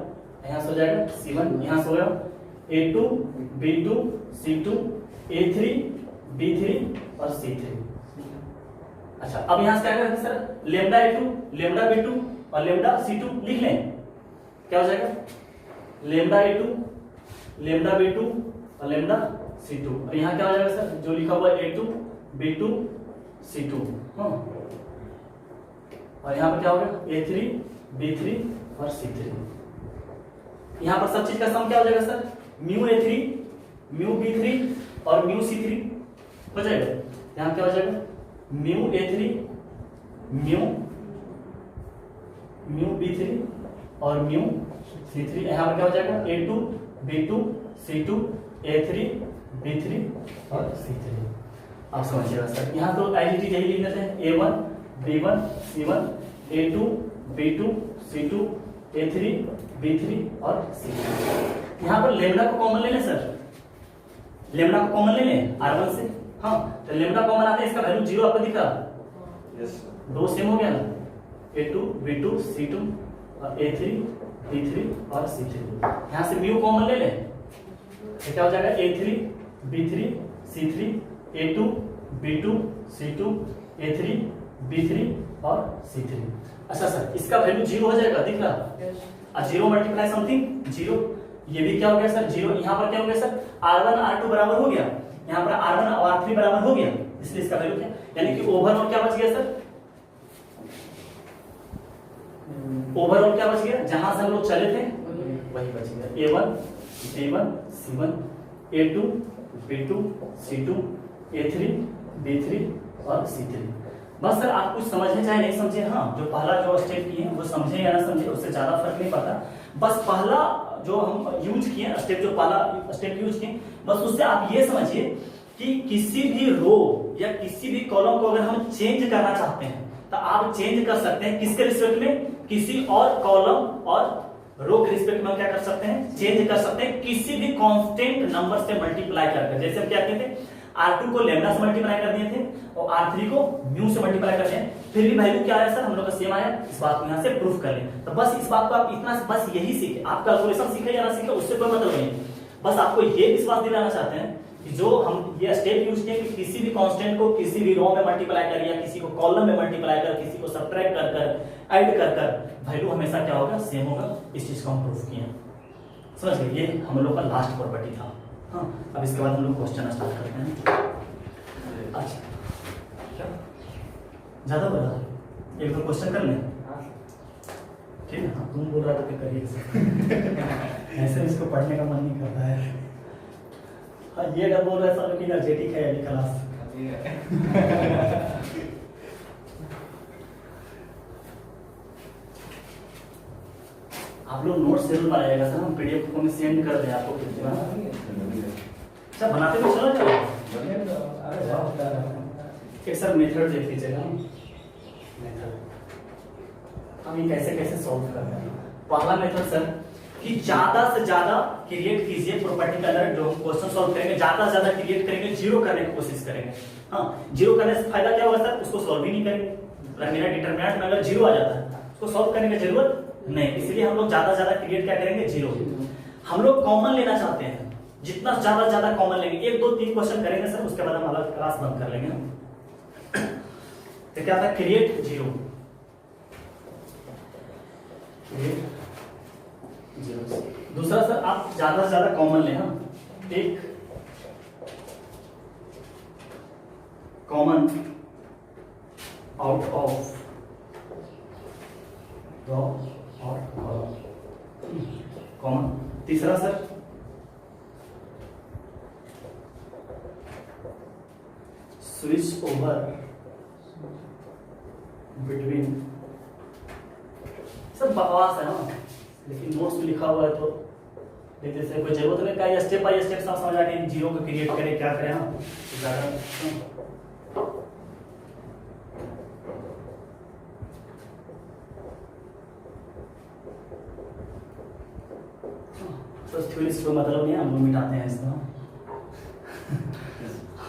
A: यहां से हो जाएगा C1, यहां से हो जाएगा A2 B2 C2 A3 B3 और C3। अच्छा अब यहां से क्या करेंगे sir lambda A2 lambda B2 और लेमडा C2 लिख लें, क्या हो जाएगा लेमडा A2 लेमडा B2 और लेमडा C2, और यहाँ क्या हो जाएगा सर जो लिखा हुआ है A2 B2 C2, हाँ और यहाँ पर क्या होगा A3 B3 और C3, यहाँ पर सब चीज का सम क्या हो जाएगा sir mu A3 mu B3 और म्यू C3 हो जाएगा, यहाँ क्या हो जाएगा म्यू A3 म्यू B3 और म्यू C3, यहाँ पर क्या हो जाएगा A2 B2 C2 A3 B3 और C3। आप समझिएगा सर, यहाँ तो आइडेंटिटी यही लिख देते हैं A1 B1 C1 A2 B2 C2 A3 B3 और C3। यहाँ पर लेमडा को कॉमन ले लें सर, लेमडा को कॉमन ले लें R1 से, हाँ तो लेमडा कॉमन आता है, इसका वैल्यू 0 आपको दिख रहा, दो सेम हो गया ना, A2 B2 C2 और A3 B3 और C3, यहाँ से म्यू कॉमन ले लें, तो क्या हो जाएगा A3 B3 C3 A2 B2 C2 A3 B3 और C3। अच्छा सर इसका वैल्यू 0 हो जाएगा, दिख रहा, 0 मल्टीप्लाई समथिंग 0, ये भी क्या हो गया सर 0, यहाँ पर क्या हो गया सर R1 R2 बराबर हो गया, यहाँ पर R1 और R3 बराबर हो गया, इसलिए इसका वैल्यू क्या, यानी कि ओवरऑल क्या बच गया सर, ओवरऑल क्या बच गया, जहां से हम लोग चले थे वही बच गया, A1 B1 C1 A2 B2 C2 A3 B3 और C3। बस सर आप कुछ समझे चाहे नहीं समझे, हाँ जो पहला जो स्टेप किए वो समझे या ना समझे उससे ज्यादा फर्क नहीं पड़ता, बस पहला जो हम यूज किए स्टेप, जो पहला स्टेप यूज किए, बस उससे आप ये समझिए कि किसी भी रो या किसी भी कॉलम को अगर हम चेंज करना चाहते हैं तो आप चेंज कर सकते हैं किसके रिस्पेक्ट में, किसी और कॉलम और रो के रिस्पेक्ट में क्या कर सकते हैं, चेंज कर सकते हैं किसी भी कांस्टेंट नंबर से मल्टीप्लाई करके। जैसे हम क्या कहते हैं R2 को लैम्डा से मल्टीप्लाई कर दिए थे और R3 को म्यू से मल्टीप्लाई कर दिए, फिर भी वैल्यू क्या आया सर, हम लोग का सेम आया, इस बात को यहाँ से प्रूफ कर लें। तो बस इस बात को आप इतना बस यही सीखे, आप कैलकुलेशन सीखे या ना सीखे उससे कोई मतलब नहीं, बस आपको ये विश्वास दिलाना चाहते हैं कि जो हम ये स्टेप यूज किए कि किसी भी कांस्टेंट को किसी भी रो में मल्टीप्लाई कर, या किसी को कॉलम में मल्टीप्लाई कर, किसी को सब्ट्रैक्ट कर कर ऐड कर कर वैल्यू हमेशा क्या होगा, सेम होगा, इस चीज को हम प्रूफ किए। समझ गए, ये हम लोग का लास्ट प्रॉपर्टी था। हाँ, अब इसके बाद हम लोग क्वेश्चन स्टार्ट करते हैं। अच्छा क्या ज्यादा बोला, एक दो क्वेश्चन कर लें, ठीक है। हाँ तुम बोल रहा था कि करिए ऐसे इसको पढ़ने का मन नहीं करता है। हाँ ये क्या बोल रहा है सर कि एनर्जेटिक है अभी क्लास आप लोग नोट जरूर बनाइएगा सर, हम पीडीएफ को मैं सेंड कर दें आपको। अच्छा बनाते हुए चलो जाओ, एक सर मेथड देख लीजिएगा, मेथड हम ये कैसे कैसे सॉल्व कर रहे हैं। पहला मेथड सर कि ज्यादा से ज्यादा क्रिएट कीजिए प्रॉपर्टी का अंदर, जो क्वेश्चन सॉल्व करेंगे ज्यादा से ज्यादा क्रिएट करेंगे, जीरो करने की कोशिश करेंगे। हाँ जीरो करने से फायदा क्या होगा सर, उसको सॉल्व ही नहीं करेंगे, मेरा डिटरमिनेंट में अगर जीरो आ जाता है उसको सॉल्व करने की जरूरत नहीं, इसलिए हम लोग ज्यादा से ज्यादा क्रिएट क्या करेंगे, जीरो। हम लोग कॉमन लेना चाहते हैं, जितना ज्यादा कॉमन लेंगे, 1 2 3 क्वेश्चन करेंगे सर, उसके बाद हम अलग क्लास बंद कर लेंगे। तो क्या था, क्रिएट जीरो, दूसरा सर आप ज्यादा से ज्यादा कॉमन लेना, एक कॉमन आउट ऑफ कॉमन। तीसरा सर स्विच ओवर बिटवीन, सब बकवास है ना, लेकिन नोट्स में लिखा हुआ है तो जैसे कोई जरूरत नहीं का स्टेप बाय स्टेप सब समझ आ गया, जीरो को क्रिएट करें क्या करें। हाँ तो थ्योरी से मतलब नहीं, हम लोग मिटाते हैं इसको।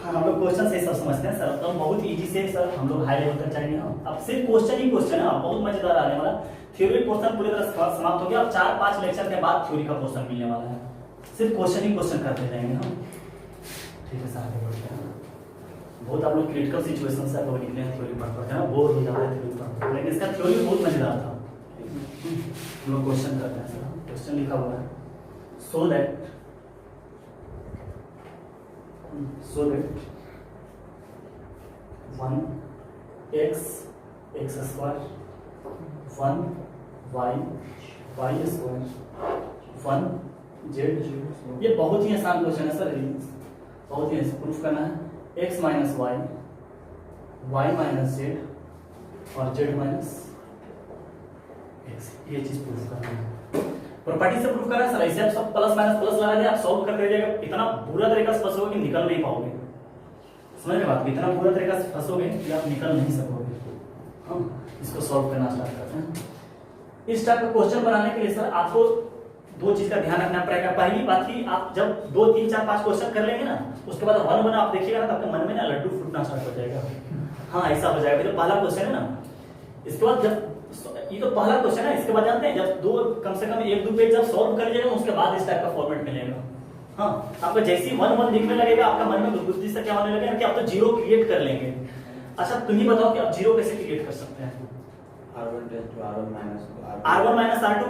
A: हम लोग क्वेश्चन से सब समझते हैं सर, तो बहुत इजी से सर हम लोग हाई लेवल तक जाएंगे। अब सिर्फ क्वेश्चन ही क्वेश्चन है, बहुत मजेदार आने वाला। थ्योरी पोर्शन पूरी तरह समाप्त हो गया, अब 4-5 लेक्चर के बाद थ्योरी का पोर्शन मिलने वाला है, सिर्फ क्वेश्चन ही क्वेश्चन करते जाएंगे हम। ठीक है सर, आगे बढ़ते हैं। बहुत आप लोग क्रिटिकल सिचुएशन से आप लोग निकले हैं थ्योरी पढ़ते हैं, बोर हो जाता है थ्योरी पढ़ते, लेकिन इसका थ्योरी बहुत मजेदार था। हम लोग क्वेश्चन करते हैं सर, क्वेश्चन लिखा हुआ है, so that 1x x square 1y y square 1z, ये बहुत ही आसान क्वेश्चन है सर, बहुत ही प्रूफ करना है। x minus y, y minus z और z माइनस एक्स, ये चीज प्रूफ करना है। प्रॉपर्टी से प्रूफ करना है सर, ऐसे आप सब प्लस माइनस प्लस लगा दे, आप सॉल्व करते जाइएगा, इतना बुरा तरीका से फंसोगे कि निकल नहीं पाओगे। समझ में बात, इतना बुरा तरीका से फंसोगे कि आप निकल नहीं सकोगे। हम इसको सॉल्व करना स्टार्ट करते हैं। इस टाइप का क्वेश्चन बनाने के लिए सर आपको 2 चीज का ध्यान रखना पड़ेगा। पहली बात की, आप जब 2 3 4 5 क्वेश्चन कर लेंगे ना, उसके बाद 1 1 आप देखिएगा ना, तो आपके मन में ना लड्डू फूटना स्टार्ट हो जाएगा। हाँ ऐसा हो जाएगा, तो पहला क्वेश्चन है ना, इसके बाद जब ये तो पहला क्वेश्चन है, इसके बाद जानते हैं जब 2 कम से कम 1 2 पेज जब सॉल्व कर लीजिएगा, उसके बाद इस टाइप का फॉर्मेट मिलेगा। हाँ आपको जैसी 1 1 दिखने लगेगा, आपका मन में बुद्धि से क्या होने लगेगा कि आप तो जीरो क्रिएट कर लेंगे। अच्छा तुम ही बताओ कि आप जीरो कैसे क्रिएट कर सकते हैं?
D: R1 test to R1 minus
A: R1 minus R2,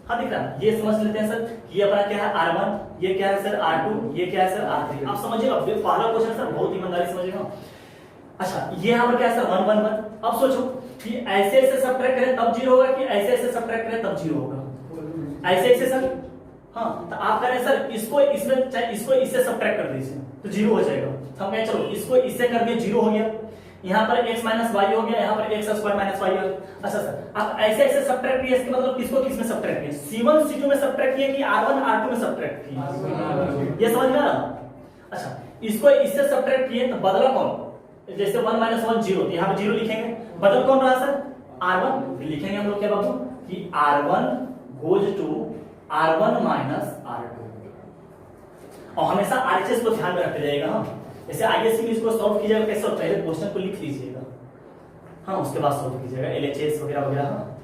A: हाँ दिख रहा है, ये समझ लेते हैं सर, ये अपना क्या है R1, ये क्या है सर R2, ये क्या है सर R3। आप समझिएगा, पहला क्वेश्चन सर बहुत ईमानदारी से समझिएगा। अच्छा ये यहाँ पर क्या है सर 1 1 1। अब सोचो कि ऐसे ऐसे सब्ट्रैक्ट करें तब 0 होगा कि ऐसे ऐसे सब्ट्रैक्ट करें तब 0 होगा? ऐसे ऐसे सर, हाँ तो आप कह रहे हैं सर इसको इसमें चाहे इसको इससे सब्ट्रैक्ट कर दीजिए तो 0 हो जाएगा। तो हम कहें चलो इसको इससे कर दिए 0 हो गया, यहाँ पर x माइनस वाई हो गया, यहाँ पर x स्क्वायर माइनस वाई हो गया। अच्छा सर आप ऐसे ऐसे सब्ट्रैक्ट किए, इसके मतलब किसको किस में सब्ट्रैक्ट किए? C1 C2 में सब्ट्रैक्ट किए कि R1 R2 में सब्ट्रैक्ट किए? ये समझ में आ रहा? अच्छा इसको इससे सब्ट्रैक्ट किए तो बदला कौन? जैसे 1 माइनस 1 0, तो यहाँ पे 0 लिखेंगे, बदल कौन रहा सर? R1। लिखेंगे हम लोग क्या बाबू कि R1 goes to R1 minus R2, और हमेशा RHS को ध्यान में रखते जाइएगा। हाँ जैसे आईएससी में इसको सॉल्व कीजिएगा कैसे, पहले क्वेश्चन को लिख लीजिएगा, हाँ उसके बाद सॉल्व कीजिएगा LHS वगैरह वगैरह। हाँ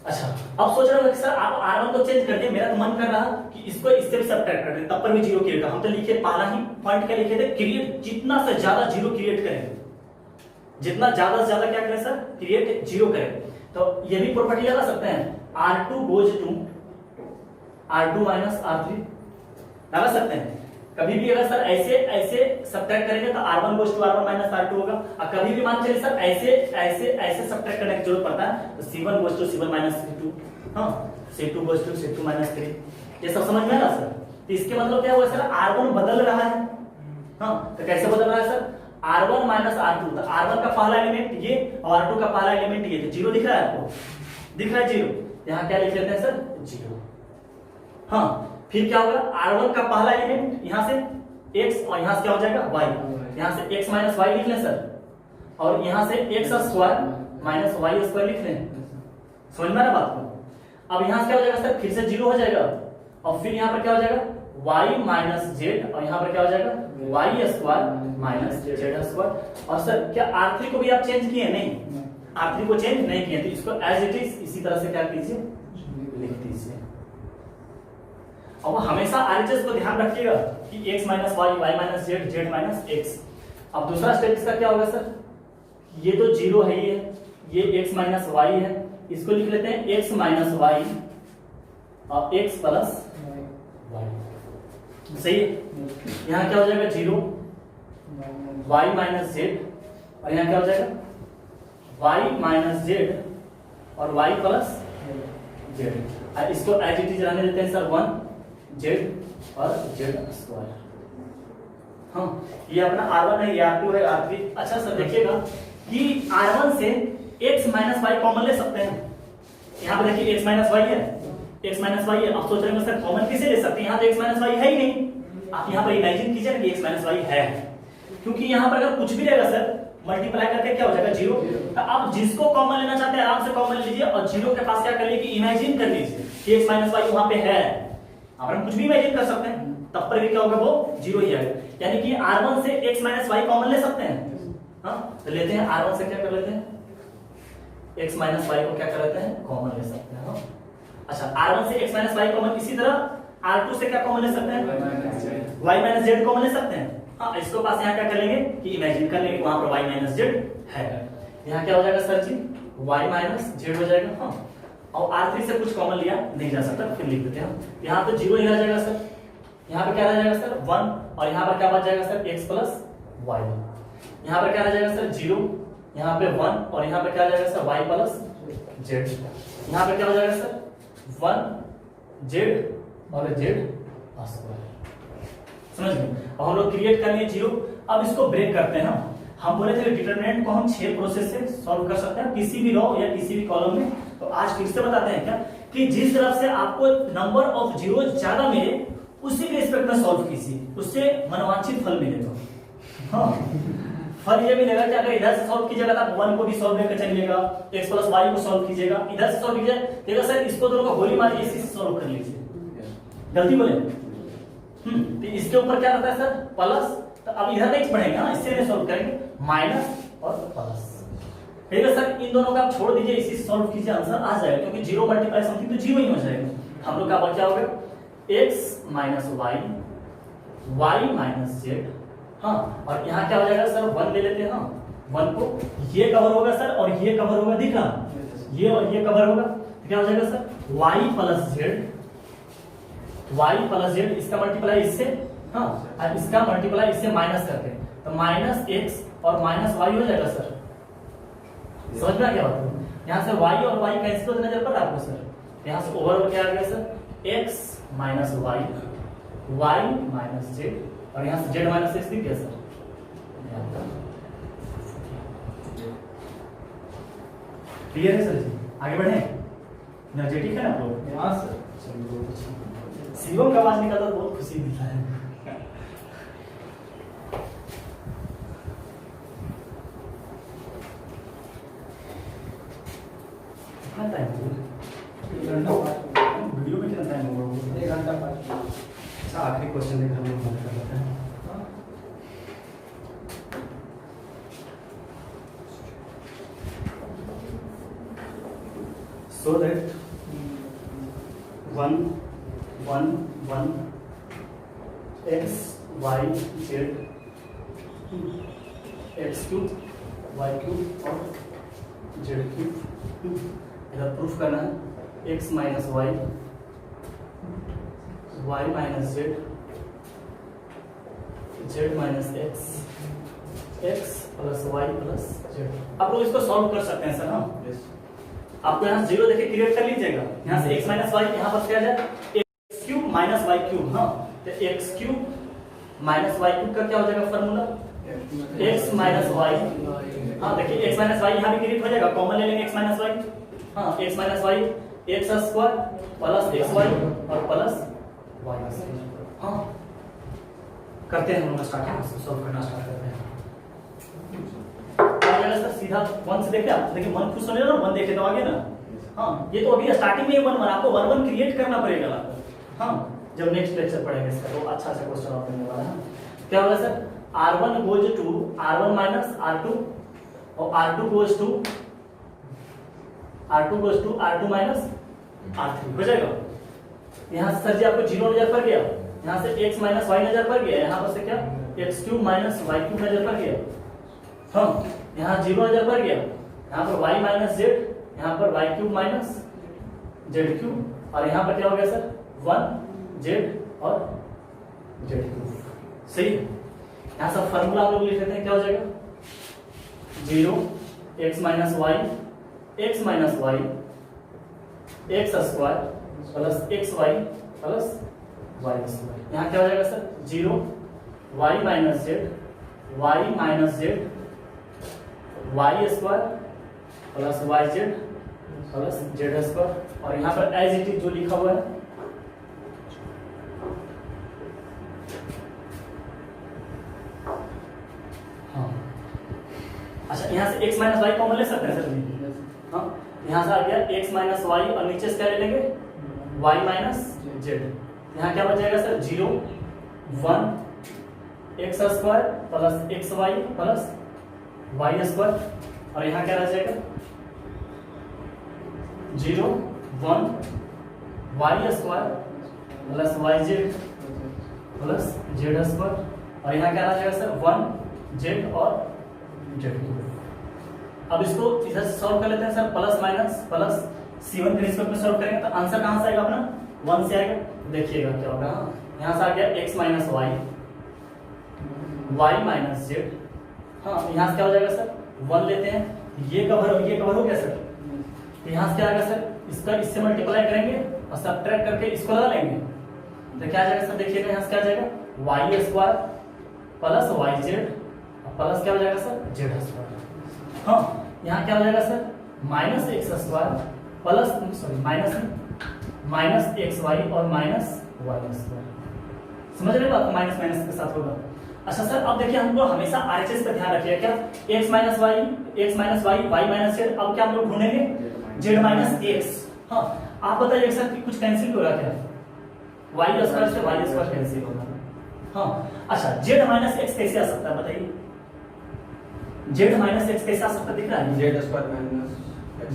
A: अच्छा अब सोच रहे हो कि सर आप R1 को चेंज कर दिए, मेरा तो मन कर रहा कि इसको इससे भी सब्ट्रैक्ट कर दें, तब पर भी 0 क्रिएट। हम तो लिखे पहला ही पॉइंट क्या लिखे थे, क्रिएट जितना से ज्यादा 0 क्रिएट करें, जितना ज्यादा से ज्यादा क्या करें सर क्रिएट 0 करें। तो ये भी प्रॉपर्टी लगा सकते हैं, R2 goes to R2 minus R3 लगा सकते हैं। कभी भी अगर सर ऐसे ऐसे सब्ट्रैक्ट करेंगे तो R1 goes to R1 minus R2 होगा, और कभी भी मान चलिए सर ऐसे ऐसे ऐसे सब्ट्रैक्ट करने की जरूरत पड़ता है तो C1 goes to C1 minus C2, हाँ C2 goes to C2 minus 3। ये सब समझ में आ रहा सर? तो इसके मतलब क्या हुआ सर, R1 बदल रहा है, हाँ तो कैसे बदल रहा है सर? R1 माइनस R2, तो R1 का पहला एलिमेंट ये और R2 का पहला एलिमेंट ये, तो 0 दिख रहा है आपको, दिख रहा है 0, यहाँ क्या लिख लेते हैं सर 0। हाँ फिर क्या होगा, R1 का पहला एलिमेंट यहाँ से x और यहाँ से क्या हो जाएगा y, यहाँ से x माइनस वाई लिख लें सर, और यहाँ से x square minus y square लिख लें। समझ में आ रहा बात को? अब यहाँ से क्या हो जाएगा सर, फिर से 0 हो जाएगा, और फिर यहाँ पर क्या हो जाएगा y माइनस जेड, और यहाँ पर क्या हो जाएगा y square minus Z square. और सर क्या R3 को भी आप चेंज किए? नहीं, R3 को चेंज नहीं किए, तो इसको एज इट इज इसी तरह से क्या कीजिए लिख दीजिए। अब हमेशा RHS को ध्यान रखिएगा कि x minus Y, Y minus Z, Z minus x. अब दूसरा स्टेप इसका क्या होगा सर, ये तो 0 है, ये x माइनस वाई है, इसको लिख लेते हैं x माइनस वाई और x प्लस वाई, सही है। यहाँ क्या हो जाएगा 0 y माइनस जेड, और यहाँ क्या हो जाएगा y माइनस जेड और y प्लस जेड। इसको एज इट इज रहने देते हैं सर 1 जेड और जेड स्क्वायर। हाँ ये अपना R1 है, ये R2 है, R3। अच्छा सर देखिएगा कि R1 से x माइनस वाई कॉमन ले सकते हैं। यहाँ पे देखिए x माइनस वाई है, x माइनस वाई है। आप सोच रहे हैं सर कॉमन किसे ले सकते हैं, यहाँ तो x माइनस वाई है ही नहीं। आप यहाँ पर इमेजिन कीजिए कि x माइनस वाई है, क्योंकि यहाँ पर अगर कुछ भी रहेगा सर मल्टीप्लाई करके क्या हो जाएगा 0। तो आप जिसको कॉमन लेना चाहते हैं आराम से कॉमन लीजिए, और 0 के पास क्या कर लीजिए कि इमेजिन कर लीजिए कि x माइनस वाई वहां पे है। आप कुछ भी इमेजिन कर सकते हैं, तब पर भी क्या होगा वो 0 ही आएगा। यानी कि R1 से x माइनस वाई कॉमन ले सकते हैं। हाँ तो लेते हैं R1 से क्या कर लेते हैं, x माइनस वाई को क्या कर लेते हैं कॉमन ले सकते हैं। हाँ अच्छा R1 से x माइनस वाई कॉमन, इसी तरह R2 से क्या कॉमन ले सकते हैं y माइनस जेड कॉमन ले सकते हैं। हाँ इसको पास यहाँ क्या कर लेंगे कि इमेजिन कर लेंगे वहां पर y माइनस जेड है, यहाँ क्या हो जाएगा सर जी y माइनस जेड हो जाएगा। हाँ और R3 से कुछ कॉमन लिया नहीं जा सकता, फिर लिख देते हैं यहाँ पे 0 ही रह जाएगा सर, यहाँ पे क्या रह जाएगा सर 1, और यहाँ पर क्या बच जाएगा सर x प्लस वाई। यहाँ पर क्या रह जाएगा सर 0, यहाँ पे 1, और यहाँ पे क्या रह जाएगा सर y प्लस जेड। यहाँ पे क्या हो जाएगा सर 1 जेड और जेड स्क्वायर। समझ गए? अब हम लोग क्रिएट कर लिए 0। अब इसको ब्रेक करते हैं। हम बोले थे डिटरमिनेंट को हम 6 प्रोसेस से सॉल्व कर सकते हैं किसी भी रो या किसी भी कॉलम में। तो आज फिर से बताते हैं क्या कि जिस तरफ से आपको नंबर ऑफ जीरो ज्यादा मिले उसी के रिस्पेक्ट में सॉल्व कीजिए, उससे मनोवांछित फल मिलेगा। हाँ फल ये मिलेगा कि अगर इधर से सॉल्व कीजिएगा तो आप 1 को भी सॉल्व लेकर चलिएगा, x प्लस वाई को सॉल्व कीजिएगा, इधर से सॉल्व कीजिए देखिएगा सर इसको दोनों को गोली मारिए, इसी से सॉल्व कर लीजिए। गलती बोले तो इसके ऊपर क्या रहता है सर प्लस, तो अब इधर नहीं बढ़ेगा ना, इससे नहीं सॉल्व करेंगे माइनस और प्लस। ठीक है सर इन दोनों का आप छोड़ दीजिए, इसी से सॉल्व कीजिए, आंसर आ जाएगा क्योंकि 0 मल्टीप्लाई समथिंग तो 0 ही हो जाएगा। हम लोग का क्या होगा x minus y, y minus z. हाँ और यहाँ क्या हो जाएगा सर 1 ले लेते हैं। हाँ 1 को ये कवर होगा सर और ये कवर होगा, दिख रहा ये और ये कवर होगा तो क्या हो जाएगा सर, y प्लस जेड, इसका मल्टीप्लाई इससे, हाँ, और इसका मल्टीप्लाई इससे माइनस करके, तो माइनस एक्स और माइनस वाई हो जाएगा सर। समझ में आ गया बात? यहाँ से y और y कैंसिल होते नजर पड़ रहा है आपको सर। यहाँ से ओवरऑल क्या आ गया sir, x minus y, y minus z, और यहाँ से z माइनस एक्स दिख गया सर। क्लियर है सर जी? आगे बढ़े, एनर्जेटिक है ना आप लोग?
C: हाँ सर।
A: चलिए बहुत अच्छा। शिवम का आवाज निकलता तो बहुत खुशी मिलता है। कितना टाइम वीडियो में कितना टाइम होगा?
C: 1 घंटा 5 मिनट।
A: अच्छा आखिरी क्वेश्चन देखा हम लोग बंद कर लेते हैं। So that 1 1 1 x y z x cube y cube और z क्यूब, इधर प्रूफ करना है x minus y, y minus z, z minus x plus y plus z. आप लोग इसको सॉल्व कर सकते हैं सर। हाँ, आपको यहाँ जीरो देखिए क्रिएट कर लीजिएगा, यहाँ से x माइनस वाई, यहाँ पर क्या आ जाए x cube minus y cube. हाँ, तो x cube minus y cube का क्या हो जाएगा फॉर्मूला, x माइनस वाई। हाँ देखिए x माइनस वाई यहाँ भी क्रिएट हो जाएगा, कॉमन ले लेंगे x माइनस वाई। हाँ, x minus y x square plus x y और प्लस वाई स्क्वायर। हाँ, करते हैं हम लोग स्टार्ट, सॉल्व करना स्टार्ट करते हैं। सर सीधा 1 से देखे आप, देखिए मन खुश होने ना, 1 देखे तो आगे ना। हाँ, ये तो अभी स्टार्टिंग में ही 1 1 आपको 1 1 क्रिएट करना पड़ेगा आपको। हाँ, जब नेक्स्ट लेक्चर पढ़ेंगे इसका तो अच्छा सा क्वेश्चन आप करने वाला है। क्या होगा sir, r1 goes to r1 minus r2 और r2 goes to r2 minus r3 हो जाएगा। यहाँ से सर जी आपको 0 नजर पड़ गया, यहाँ से x माइनस वाई नजर पड़ गया, यहाँ पर से क्या x cube minus y cube नजर पड़ गया। हाँ, यहाँ 0 नजर पड़ गया, यहाँ पर y माइनस जेड, यहाँ पर y cube minus Z cube, और यहाँ पर क्या हो गया सर 1 जेड और जेड क्यूब। सही है, यहाँ सब फॉर्मूला हम लोग लिख लेते हैं, क्या हो जाएगा 0 x minus y x square plus x y plus y square. यहाँ क्या हो जाएगा sir 0 y minus z y square plus y z plus z square, और यहाँ पर एज इट इज जो लिखा हुआ है हाँ। अच्छा, यहाँ से x माइनस वाई कॉमन ले सकते हैं सर। हाँ, यहाँ से आ गया x माइनस वाई और नीचे से क्या ले लेंगे y माइनस जेड। यहाँ क्या बच जाएगा sir 0 1 x square plus x y plus y square, और यहाँ क्या रह जाएगा 0 1 y square plus y z plus z square, और यहाँ क्या रह जाएगा सर 1 जेड और जेड क्यूब। अब इसको इधर से सॉल्व कर लेते हैं sir, plus minus plus c1 के रिस्पेक्ट में सॉल्व करेंगे तो आंसर कहाँ से आएगा अपना 1 से आएगा। देखिएगा क्या होगा, यहाँ से आ गया x minus Y Y minus z. हाँ, यहाँ से क्या हो जाएगा सर 1 लेते हैं, ये कवर हो गया सर। तो यहाँ से क्या आएगा सर, इसका इससे मल्टीप्लाई करेंगे और सब्ट्रैक्ट करके इसको लगा लेंगे तो क्या आ जाएगा सर, देखिएगा यहाँ से क्या आ जाएगा y square plus y z plus क्या हो जाएगा सर जेड स्क्वायर। हाँ, यहाँ क्या हो जाएगा sir minus x square plus minus x y और माइनस वाई स्क्वायर। समझ रहे हो आप, माइनस माइनस के साथ होगा। अच्छा सर, अब देखिए हमको हमेशा आरएचएस पे ध्यान रखिए, क्या x minus Y Y minus z. अब क्या हम लोग ढूंढेंगे जेड माइनस एक्स। हाँ, आप बताइए सर कि कुछ कैंसिल हो रहा क्या, वाई स्क्वायर से वाई स्क्वायर कैंसिल होगा। हाँ, अच्छा जेड माइनस एक्स कैसे आ सकता है बताइए, जेड माइनस एक्स कैसे आ सकता दिख रहा है,
C: Z square minus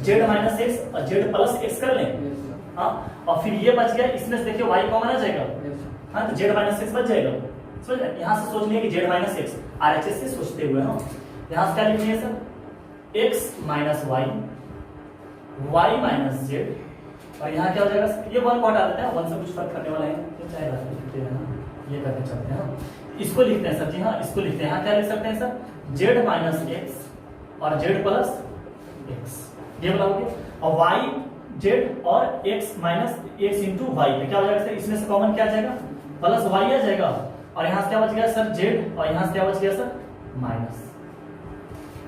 A: Z minus x और जेड प्लस एक्स कर लें। हाँ, और फिर ये बच गया, इसमें से देखिए वाई कॉमन आ जाएगा। हाँ, तो जेड माइनस एक्स बच जाएगा। समझ गए, यहाँ से सोच लिए कि जेड माइनस एक्स आरएचएस से सोचते हुए। हाँ, यहाँ से क्या लिखेंगे sir x minus y y minus z, और यहाँ क्या हो जाएगा सर, ये वन को हटा देते हैं, वन से कुछ फर्क करने वाला है तो चाहे रख लेते हैं ना, ये करके चलते हैं ना। इसको लिखते हैं सर जी, हाँ इसको लिखते हैं, यहाँ क्या लिख सकते हैं सर, जेड माइनस एक्स और जेड प्लस एक्स, ये बोला हो गया। और वाई जेड और x minus x into y, क्या हो जाएगा सर, इसमें से कॉमन क्या आ जाएगा, प्लस वाई आ जाएगा, और यहाँ से क्या बच गया सर जेड, और यहाँ से क्या बच गया सर माइनस।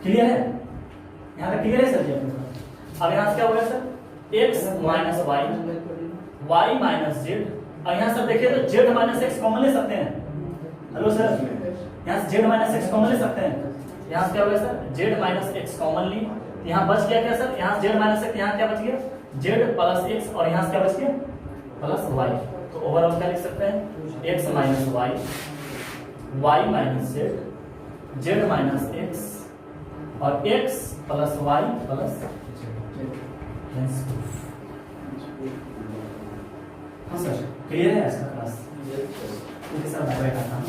A: क्लियर है, यहाँ तक क्लियर है सर जी अपने पास। अब यहाँ से क्या हो गया sir x minus Y, Y minus z, और यहाँ सर देखिए तो जेड माइनस एक्स कॉमन ले सकते हैं, हेलो सर, यहाँ से जेड माइनस एक्स कॉमन ले सकते हैं, यहाँ से क्या हो गया sir Z minus X common ली, यहाँ बच गया क्या सर, यहाँ जेड माइनस एक्स, यहाँ क्या बच गया जेड प्लस एक्स, और यहाँ से क्या बच गया प्लस वाई। तो ओवरऑल क्या लिख सकते हैं, X minus Y, Y minus Z, Z minus x, और X plus Y plus Z. हाँ सर, क्लियर है इसका क्लास, इसके साथ बैठा था।